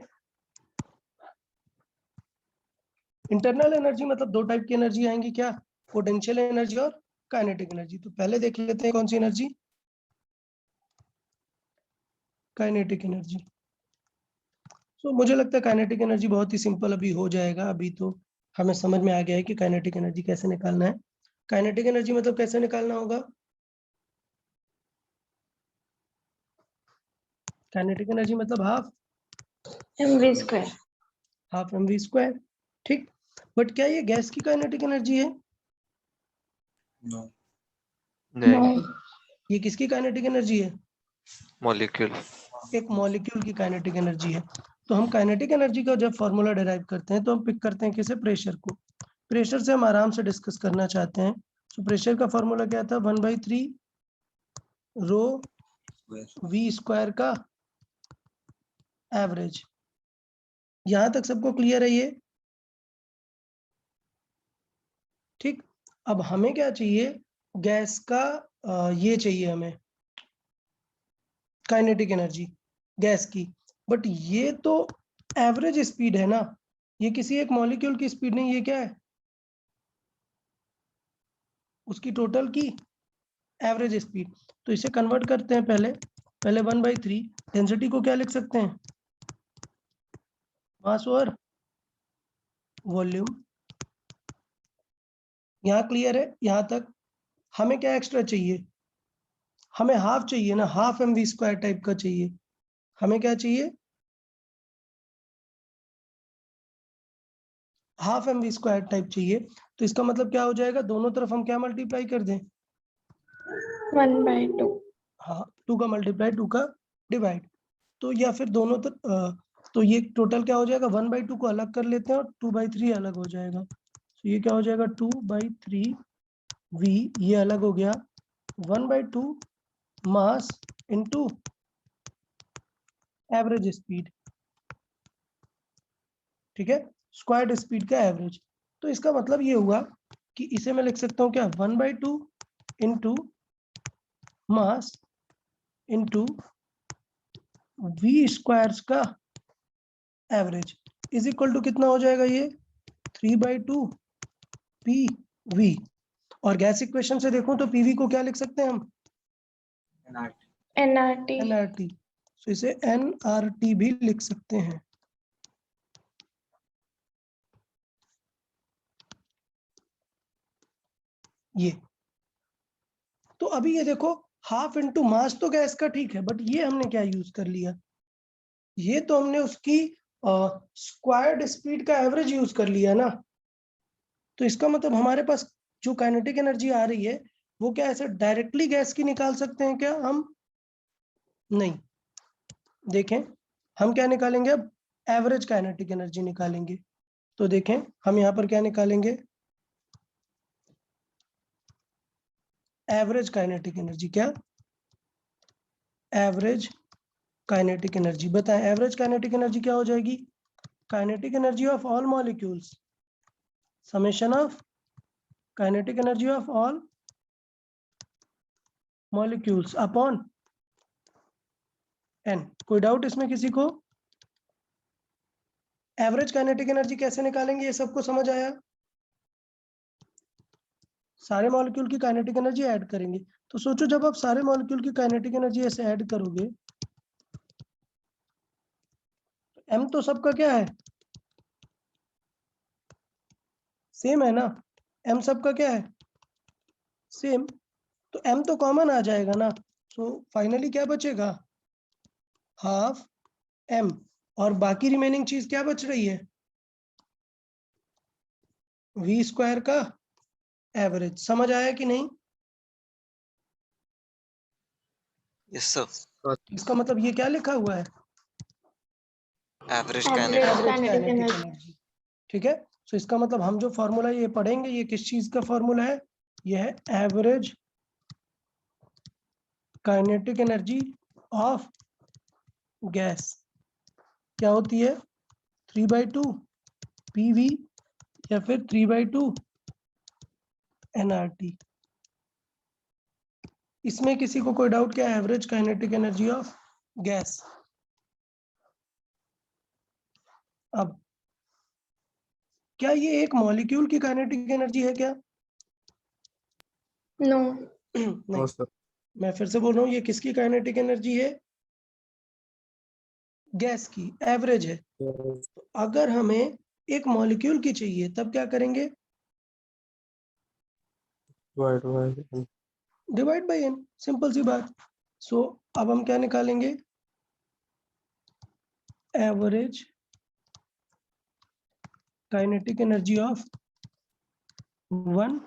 इंटरनल एनर्जी मतलब दो टाइप की एनर्जी आएंगी, क्या, पोटेंशियल एनर्जी और काइनेटिक एनर्जी। तो पहले देख लेते हैं कौन सी एनर्जी, काइनेटिक एनर्जी। तो मुझे लगता है काइनेटिक एनर्जी बहुत ही सिंपल अभी हो जाएगा। अभी तो हमें समझ में आ गया है कि काइनेटिक एनर्जी कैसे निकालना है। काइनेटिक एनर्जी मतलब कैसे निकालना होगा, काइनेटिक एनर्जी मतलब हाफ mv²। mv²। ठीक, बट क्या ये गैस की काइनेटिक एनर्जी है? नहीं, ये किसकी काइनेटिक एनर्जी है? मॉलिक्यूल। एक मॉलिक्यूल की काइनेटिक एनर्जी है। तो हम काइनेटिक एनर्जी का जब फॉर्मूला डिराइव करते हैं तो हम पिक करते हैं किसे, प्रेशर को। प्रेशर से हम आराम से डिस्कस करना चाहते हैं। तो प्रेशर का फॉर्मूला क्या था, 1/3 रो V² का एवरेज। यहां तक सबको क्लियर है ये? ठीक, अब हमें क्या चाहिए, गैस का ये चाहिए हमें काइनेटिक एनर्जी गैस की। बट ये तो एवरेज स्पीड है ना, ये किसी एक मॉलिक्यूल की स्पीड नहीं, ये क्या है, उसकी टोटल की एवरेज स्पीड। तो इसे कन्वर्ट करते हैं पहले 1/3 डेंसिटी को क्या लिख सकते हैं, मास और वॉल्यूम। यहाँ क्लियर है यहाँ तक? हमें क्या एक्स्ट्रा चाहिए, हमें हाफ चाहिए ना, हाफ mv² टाइप का चाहिए। हमें क्या चाहिए, हाफ mv² टाइप चाहिए। तो इसका मतलब क्या हो जाएगा, दोनों तरफ हम क्या मल्टीप्लाई कर दें, 1/2। हाँ, 2 का मल्टीप्लाई 2 का डिवाइड। तो या फिर दोनों तो ये टोटल क्या हो जाएगा, 1/2 को अलग कर लेते हैं और 2/3 अलग हो जाएगा। तो ये क्या हो जाएगा, 2/3 v, ये अलग हो गया, 1/2 मास इंटू एवरेज स्पीड, ठीक है, स्क्वायर्ड स्पीड का एवरेज। तो इसका मतलब ये हुआ कि इसे मैं लिख सकता हूँ क्या, 1/2 into mass into v squares का एवरेज इज इक्वल टू कितना हो जाएगा, ये 3/2 PV। और गैस इक्वेशन से देखो तो PV को क्या लिख सकते हैं हम, NRT. nRT। तो इसे nRT भी लिख सकते हैं। ये तो अभी ये देखो, हाफ इंटू मास तो गैस का ठीक है, बट ये हमने क्या यूज कर लिया, ये तो हमने उसकी स्क्वायर्ड स्पीड का एवरेज यूज कर लिया ना। तो इसका मतलब हमारे पास जो काइनेटिक एनर्जी आ रही है वो क्या ऐसे डायरेक्टली गैस की निकाल सकते हैं क्या हम, नहीं। देखें हम क्या निकालेंगे, अब एवरेज काइनेटिक एनर्जी निकालेंगे। तो देखें हम यहाँ पर क्या निकालेंगे, एवरेज काइनेटिक एनर्जी, क्या एवरेज काइनेटिक एनर्जी, बताएं एवरेज काइनेटिक एनर्जी क्या हो जाएगी, kinetic energy of all molecules summation of kinetic energy of all molecules upon n। कोई डाउट इसमें किसी को, एवरेज काइनेटिक एनर्जी कैसे निकालेंगे, ये सबको समझ आया, सारे मॉलिक्यूल की काइनेटिक एनर्जी ऐड करेंगे। तो सोचो जब आप सारे मॉलिक्यूल की काइनेटिक एनर्जी ऐसे ऐड करोगे, m तो सबका क्या है, सेम है ना, m सबका क्या है, सेम। तो m तो कॉमन आ जाएगा ना। सो फाइनली क्या बचेगा, हाफ m, और बाकी रिमेनिंग चीज क्या बच रही है, v स्क्वायर का एवरेज। समझ आया कि नहीं, यस सर। इसका मतलब ये क्या लिखा हुआ है, average Average kinetic average kinetic kinetic energy. Energy, ठीक है। सो इसका मतलब हम जो फॉर्मूला ये पढ़ेंगे ये किस चीज का फॉर्मूला है, ये है average kinetic energy of gas. क्या होती है, 3/2 PV या फिर 3/2 nRT। इसमें किसी को कोई डाउट क्या, average kinetic energy of gas. अब क्या ये एक मॉलिक्यूल की काइनेटिक एनर्जी है क्या, No. नहीं, मैं फिर से बोल रहा हूँ, ये किसकी काइनेटिक एनर्जी है, गैस की, एवरेज है। तो अगर हमें एक मॉलिक्यूल की चाहिए तब क्या करेंगे, डिवाइड बाय n, सिंपल सी बात। सो अब हम क्या निकालेंगे, average kinetic energy of one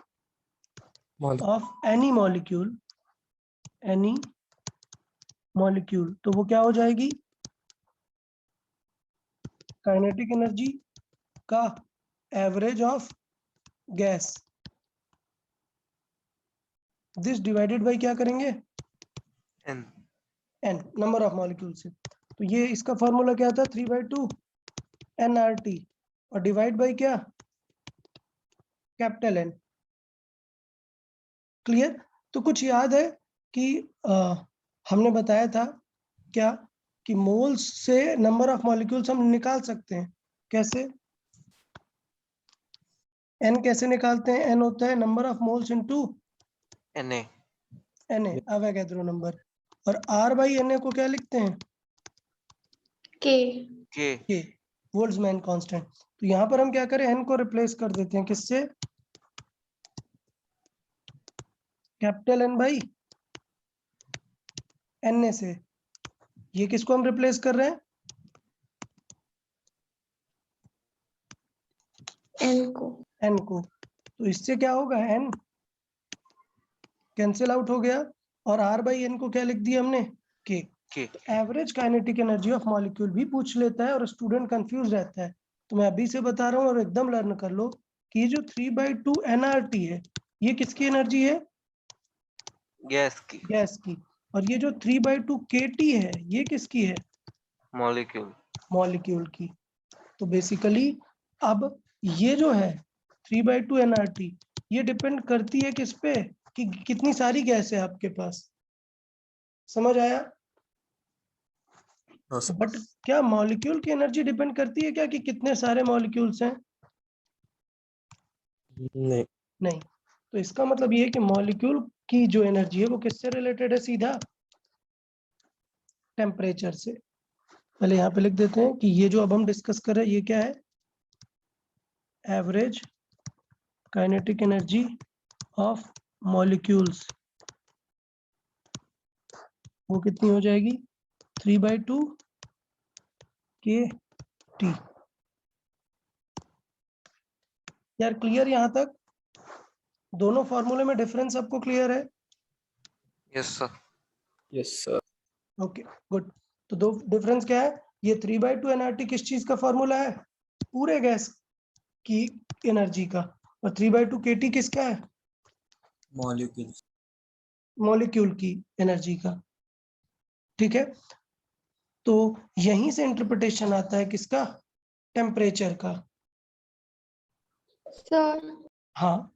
of any molecule, any molecule. तो वो क्या हो जाएगी, काइनेटिक एनर्जी का average of gas, this divided by क्या करेंगे, N n, number of molecule से। तो ये इसका फॉर्मूला क्या था, 3/2 nRT, और डिवाइड बाय क्या, कैपिटल N। क्लियर। तो कुछ याद है कि हमने बताया था क्या, कि मोल्स से नंबर ऑफ मॉलिक्यूल्स हम निकाल सकते हैं, कैसे, n कैसे निकालते हैं, n होता है number of moles into N A Na, Avogadro number. और R/Na को क्या लिखते हैं, K. के K, बोल्ट्जमैन कांस्टेंट। तो यहाँ पर हम क्या करें, n को रिप्लेस कर देते हैं किससे, कैपिटल N बाई Na से। ये किसको हम रिप्लेस कर रहे हैं, N को. n को। तो इससे क्या होगा, n कैंसिल आउट हो गया, और R/n को क्या लिख दिया हमने, k। की average kinetic energy of molecule भी पूछ लेता है और स्टूडेंट कंफ्यूज रहता है, तो मैं अभी से बता रहा हूँ और एकदम लर्न कर लो कि ये जो 3/2 nRT है ये किसकी एनर्जी है? गैस की गैस की। और ये जो 3/2 kT है ये किसकी है? मॉलिक्यूल मॉलिक्यूल की। तो बेसिकली अब ये जो है 3/2 nRT ये डिपेंड करती है किस पे कि कितनी सारी गैस है आपके पास। समझ आया? बट क्या मॉलिक्यूल की एनर्जी डिपेंड करती है क्या कि कितने सारे मॉलिक्यूल्स हैं? नहीं। नहीं। तो इसका मतलब ये है कि मॉलिक्यूल की जो एनर्जी है वो किससे रिलेटेड है? सीधा टेम्परेचर से। पहले यहाँ पे लिख देते हैं कि ये जो अब हम डिस्कस कर रहे हैं ये क्या है? Average kinetic energy of molecules. वो कितनी हो जाएगी? 3/2 kT। यार क्लियर यहाँ तक? दोनों फॉर्मूले में डिफरेंस आपको क्लियर है? Yes sir yes sir. Okay good. तो दो डिफरेंस क्या है? ये 3/2 nRT किस चीज का फॉर्मूला है? पूरे गैस की एनर्जी का। और 3/2 kT किसका है? मॉलिक्यूल्स। मॉलिक्यूल की एनर्जी का। ठीक है, तो यहीं से इंटरप्रिटेशन आता है किसका? टेम्परेचर का। सर हाँ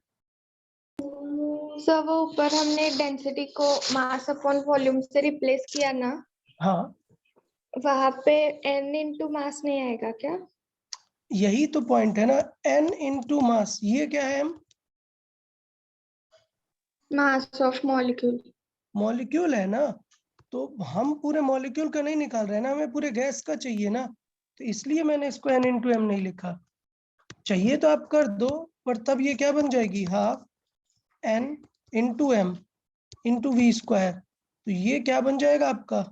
सर वो ऊपर हमने डेंसिटी को मास अपॉन वॉल्यूम से रिप्लेस किया ना, हाँ, वहां पे n इंटू मास नहीं आएगा क्या? यही तो पॉइंट है ना, n इंटू मास। ये क्या है? Mass of molecule. मॉलिक्यूल है ना, तो हम पूरे मॉलिक्यूल का नहीं निकाल रहे हैं ना, हमें पूरे गैस का चाहिए ना, तो इसलिए मैंने इसको n इंटू एम नहीं लिखा। चाहिए तो आप कर दो, पर तब ये क्या बन जाएगी? Half n into M into V square. तो ये क्या बन जाएगा आपका?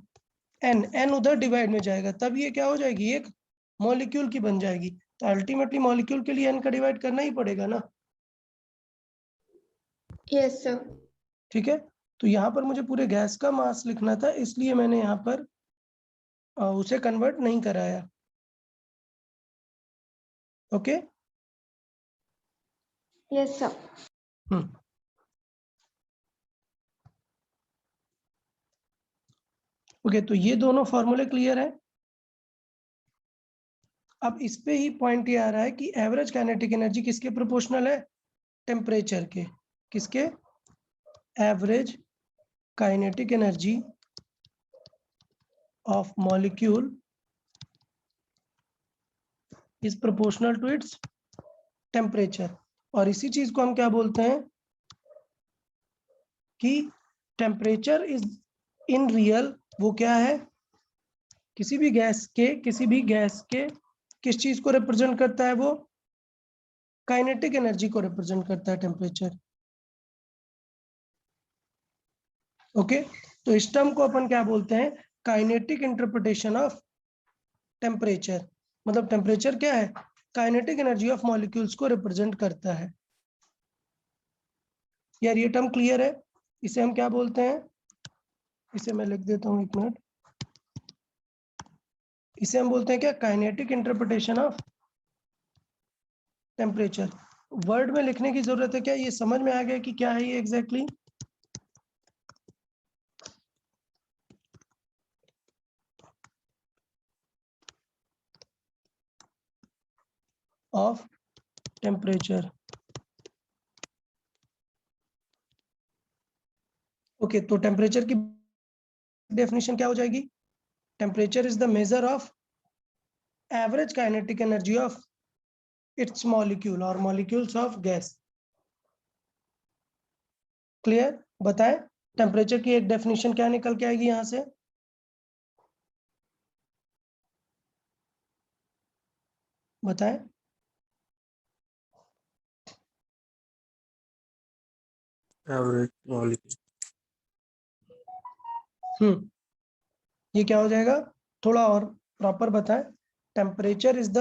n उधर डिवाइड में जाएगा, तब ये क्या हो जाएगी? एक मॉलिक्यूल की बन जाएगी। तो अल्टीमेटली मॉलिक्यूल के लिए n का डिवाइड करना ही पड़ेगा ना। Yes sir. ठीक है, तो यहाँ पर मुझे पूरे गैस का मास लिखना था, इसलिए मैंने यहाँ पर उसे कन्वर्ट नहीं कराया। ओके। Yes sir. ओके, तो ये दोनों फॉर्मूले क्लियर है। अब इस पे ही पॉइंट ये आ रहा है कि एवरेज काइनेटिक एनर्जी किसके प्रोपोर्शनल है? टेम्परेचर के। किसके? Average kinetic energy of molecule is proportional to its temperature. और इसी चीज को हम क्या बोलते हैं कि टेम्परेचर इज इन रियल वो क्या है? किसी भी गैस के किस चीज को रिप्रेजेंट करता है? वो काइनेटिक एनर्जी को रिप्रेजेंट करता है टेम्परेचर। ओके, तो इस टर्म को अपन क्या बोलते हैं? Kinetic interpretation of temperature. मतलब टेम्परेचर क्या है? काइनेटिक एनर्जी ऑफ मॉलिक्यूल्स को रिप्रेजेंट करता है। यार ये टर्म क्लियर है? इसे हम क्या बोलते हैं? इसे मैं लिख देता हूँ, एक मिनट। इसे हम बोलते हैं क्या? Kinetic interpretation of temperature. Word में लिखने की जरूरत है क्या? ये समझ में आ गया कि क्या है ये एग्जैक्टली? Of temperature. ओके, तो टेम्परेचर की डेफिनेशन क्या हो जाएगी? Temperature is the measure of average kinetic energy of its molecule और मॉलिक्यूल्स ऑफ गैस। क्लियर? बताएं, टेम्परेचर की एक डेफिनेशन क्या निकल के आएगी यहां से? बताएं। Average molecule. ये क्या हो जाएगा? थोड़ा और प्रॉपर बताएं। Temperature is the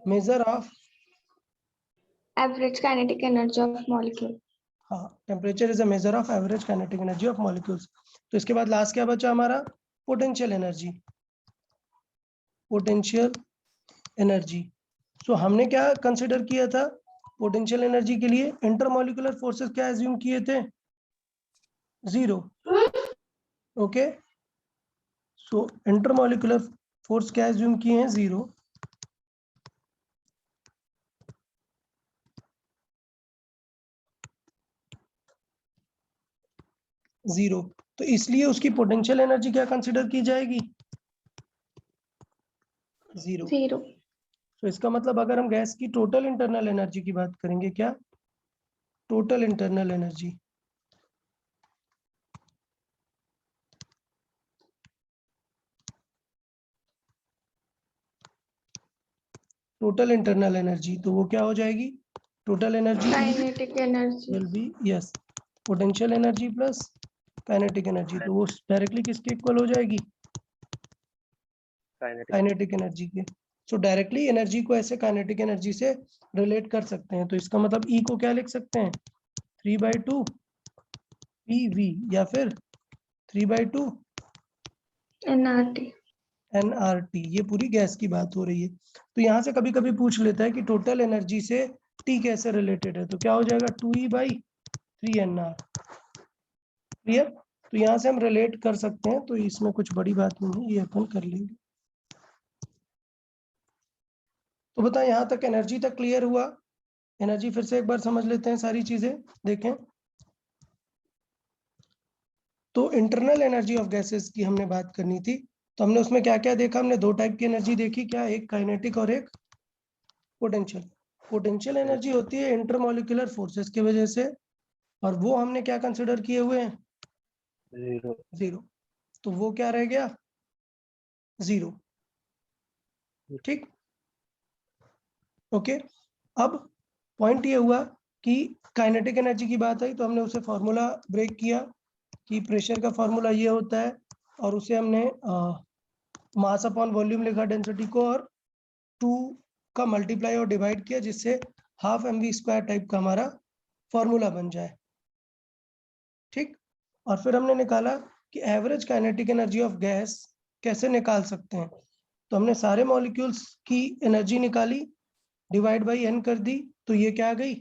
measure of, average kinetic energy of molecule. हाँ, temperature is the measure of average kinetic energy of molecules. तो इसके बाद लास्ट क्या बचा हमारा? Potential energy, potential energy. So हमने क्या कंसिडर किया था पोटेंशियल एनर्जी के लिए? इंटरमॉलिक्यूलर फोर्सेस क्या एज्यूम किए थे? 0। ओके, सो इंटरमॉलिक्यूलर फोर्स क्या एज्यूम किए हैं? 0। तो इसलिए उसकी पोटेंशियल एनर्जी क्या कंसिडर की जाएगी? 0। 0। तो इसका मतलब अगर हम गैस की टोटल इंटरनल एनर्जी की बात करेंगे, क्या? Total internal energy, total internal energy, तो वो क्या हो जाएगी? Total energy kinetic energy. Will be yes potential energy plus kinetic energy, तो वो डायरेक्टली किसके इक्वल हो जाएगी? काइनेटिक एनर्जी के। सो डायरेक्टली एनर्जी को ऐसे काइनेटिक एनर्जी से रिलेट कर सकते हैं। तो इसका मतलब ई को क्या लिख सकते हैं? 3/2 PV या फिर 3/2 एनआरटी। nRT। ये पूरी गैस की बात हो रही है। तो यहाँ से कभी कभी पूछ लेता है कि टोटल एनर्जी से T कैसे रिलेटेड है, तो क्या हो जाएगा? 2E/3NR। क्लियर? तो यहाँ से हम रिलेट कर सकते हैं, तो इसमें कुछ बड़ी बात नहीं है, ये अपन कर लेंगे। तो बता, यहाँ तक एनर्जी तक क्लियर हुआ? एनर्जी फिर से एक बार समझ लेते हैं सारी चीजें, देखें। तो इंटरनल एनर्जी ऑफ गैसेस की हमने बात करनी थी, तो हमने उसमें क्या क्या देखा? हमने 2 टाइप की एनर्जी देखी, क्या? एक काइनेटिक और एक पोटेंशियल। पोटेंशियल एनर्जी होती है इंटरमॉलिक्यूलर फोर्सेस की वजह से, और वो हमने क्या कंसिडर किए हुए हैं? 0। तो वो क्या रह गया? 0। ठीक, ओके। अब पॉइंट ये हुआ कि काइनेटिक एनर्जी की बात आई, तो हमने उसे फॉर्मूला ब्रेक किया कि प्रेशर का फॉर्मूला ये होता है, और उसे हमने मास अपॉन वॉल्यूम लिखा डेंसिटी को, और 2 का मल्टीप्लाई और डिवाइड किया, जिससे 12 mv² टाइप का हमारा फॉर्मूला बन जाए। ठीक, और फिर हमने निकाला कि average kinetic energy of gas कैसे निकाल सकते हैं। तो हमने सारे मॉलिक्यूल्स की एनर्जी निकाली, डिवाइड बाई n कर दी, तो ये क्या आ गई?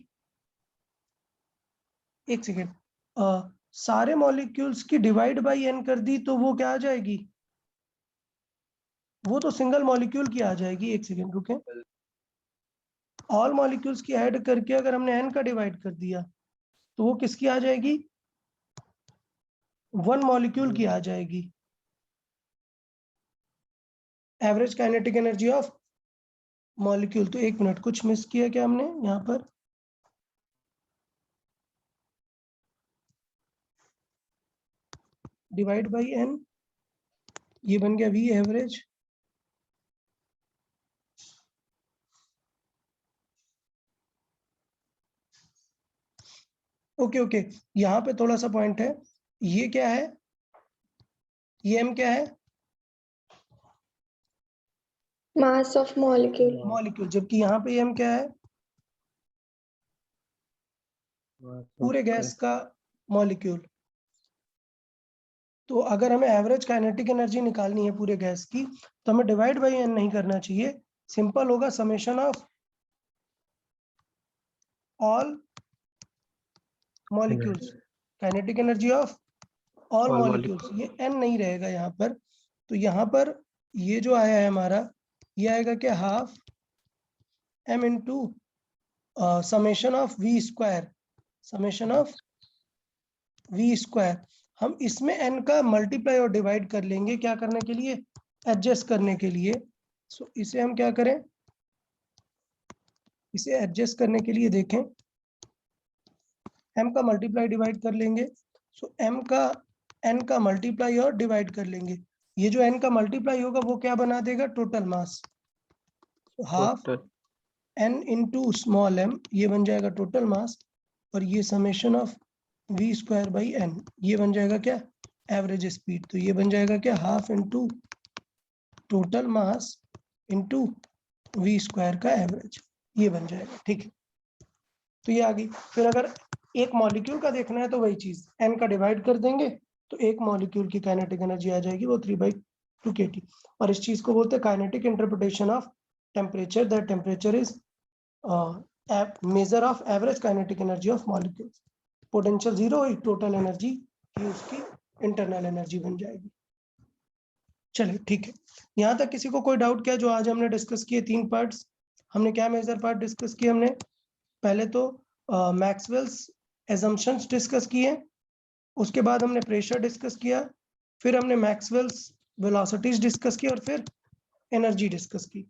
एक सेकेंड, सारे मॉलिक्यूल्स की डिवाइड बाई n कर दी, तो वो क्या आ जाएगी? वो तो सिंगल मॉलिक्यूल की आ जाएगी। एक सेकेंड रुके, ऑल मॉलिक्यूल्स की ऐड करके अगर हमने n का डिवाइड कर दिया, तो वो किसकी आ जाएगी? 1 मॉलिक्यूल की आ जाएगी। Average kinetic energy of molecule. तो एक मिनट, कुछ मिस किया क्या हमने यहाँ पर? डिवाइड बाई n, ये बन गया V एवरेज। ओके ओके, यहाँ पे थोड़ा सा पॉइंट है। ये क्या है? ये m क्या है? Mass of molecule. मॉलिक्यूल। जबकि यहाँ पे m क्या है? पूरे गैस का मॉलिक्यूल। तो अगर हमें एवरेज काइनेटिक एनर्जी निकालनी है पूरे गैस की, तो हमें डिवाइड बाई n नहीं करना चाहिए, सिंपल होगा summation of all molecules, kinetic energy of all molecules. ये n नहीं रहेगा यहाँ पर। तो यहाँ पर ये जो आया है हमारा, ये आएगा क्या? 12 m into summation of v², summation of v²। हम इसमें n का मल्टीप्लाई और डिवाइड कर लेंगे, क्या करने के लिए? एडजस्ट करने के लिए। सो इसे हम क्या करें? इसे एडजस्ट करने के लिए देखें, m का मल्टीप्लाई डिवाइड कर लेंगे। सो m का n का मल्टीप्लाई और डिवाइड कर लेंगे। ये जो n का मल्टीप्लाई होगा वो क्या बना देगा? Total mass. Half n into small m, ये बन जाएगा टोटल मास, और ये summation of v² by n, ये बन जाएगा क्या? Average speed. तो ये बन जाएगा क्या? Half into total mass into v² का एवरेज, ये बन जाएगा। ठीक है, तो ये आ गई। फिर अगर एक मॉलिक्यूल का देखना है तो वही चीज, n का डिवाइड कर देंगे तो एक मॉलिक्यूल की काइनेटिक एनर्जी आ जाएगी वो 3/2 kT। और इस चीज को बोलते हैं kinetic interpretation of temperature. That temperature is major of average kinetic energy of molecule. Potential 0 हुई, टोटल एनर्जी ही उसकी इंटरनल एनर्जी बन जाएगी। चलिए ठीक है, यहाँ तक किसी को कोई डाउट क्या? जो आज हमने डिस्कस किए 3 पार्ट्स, हमने क्या मेजर पार्ट डिस्कस किए? हमने पहले तो मैक्सवेल्स एजम्पशंस डिस्कस किए, उसके बाद हमने प्रेशर डिस्कस किया, फिर हमने मैक्सवेल्स वेलोसिटीज डिस्कस की और फिर एनर्जी डिस्कस की।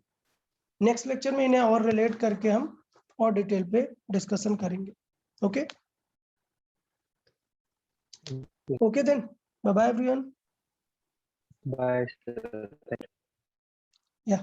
नेक्स्ट लेक्चर में इन्हें और रिलेट करके हम और डिटेल पे डिस्कशन करेंगे। Okay okay then, bye bye everyone. Bye, sir. या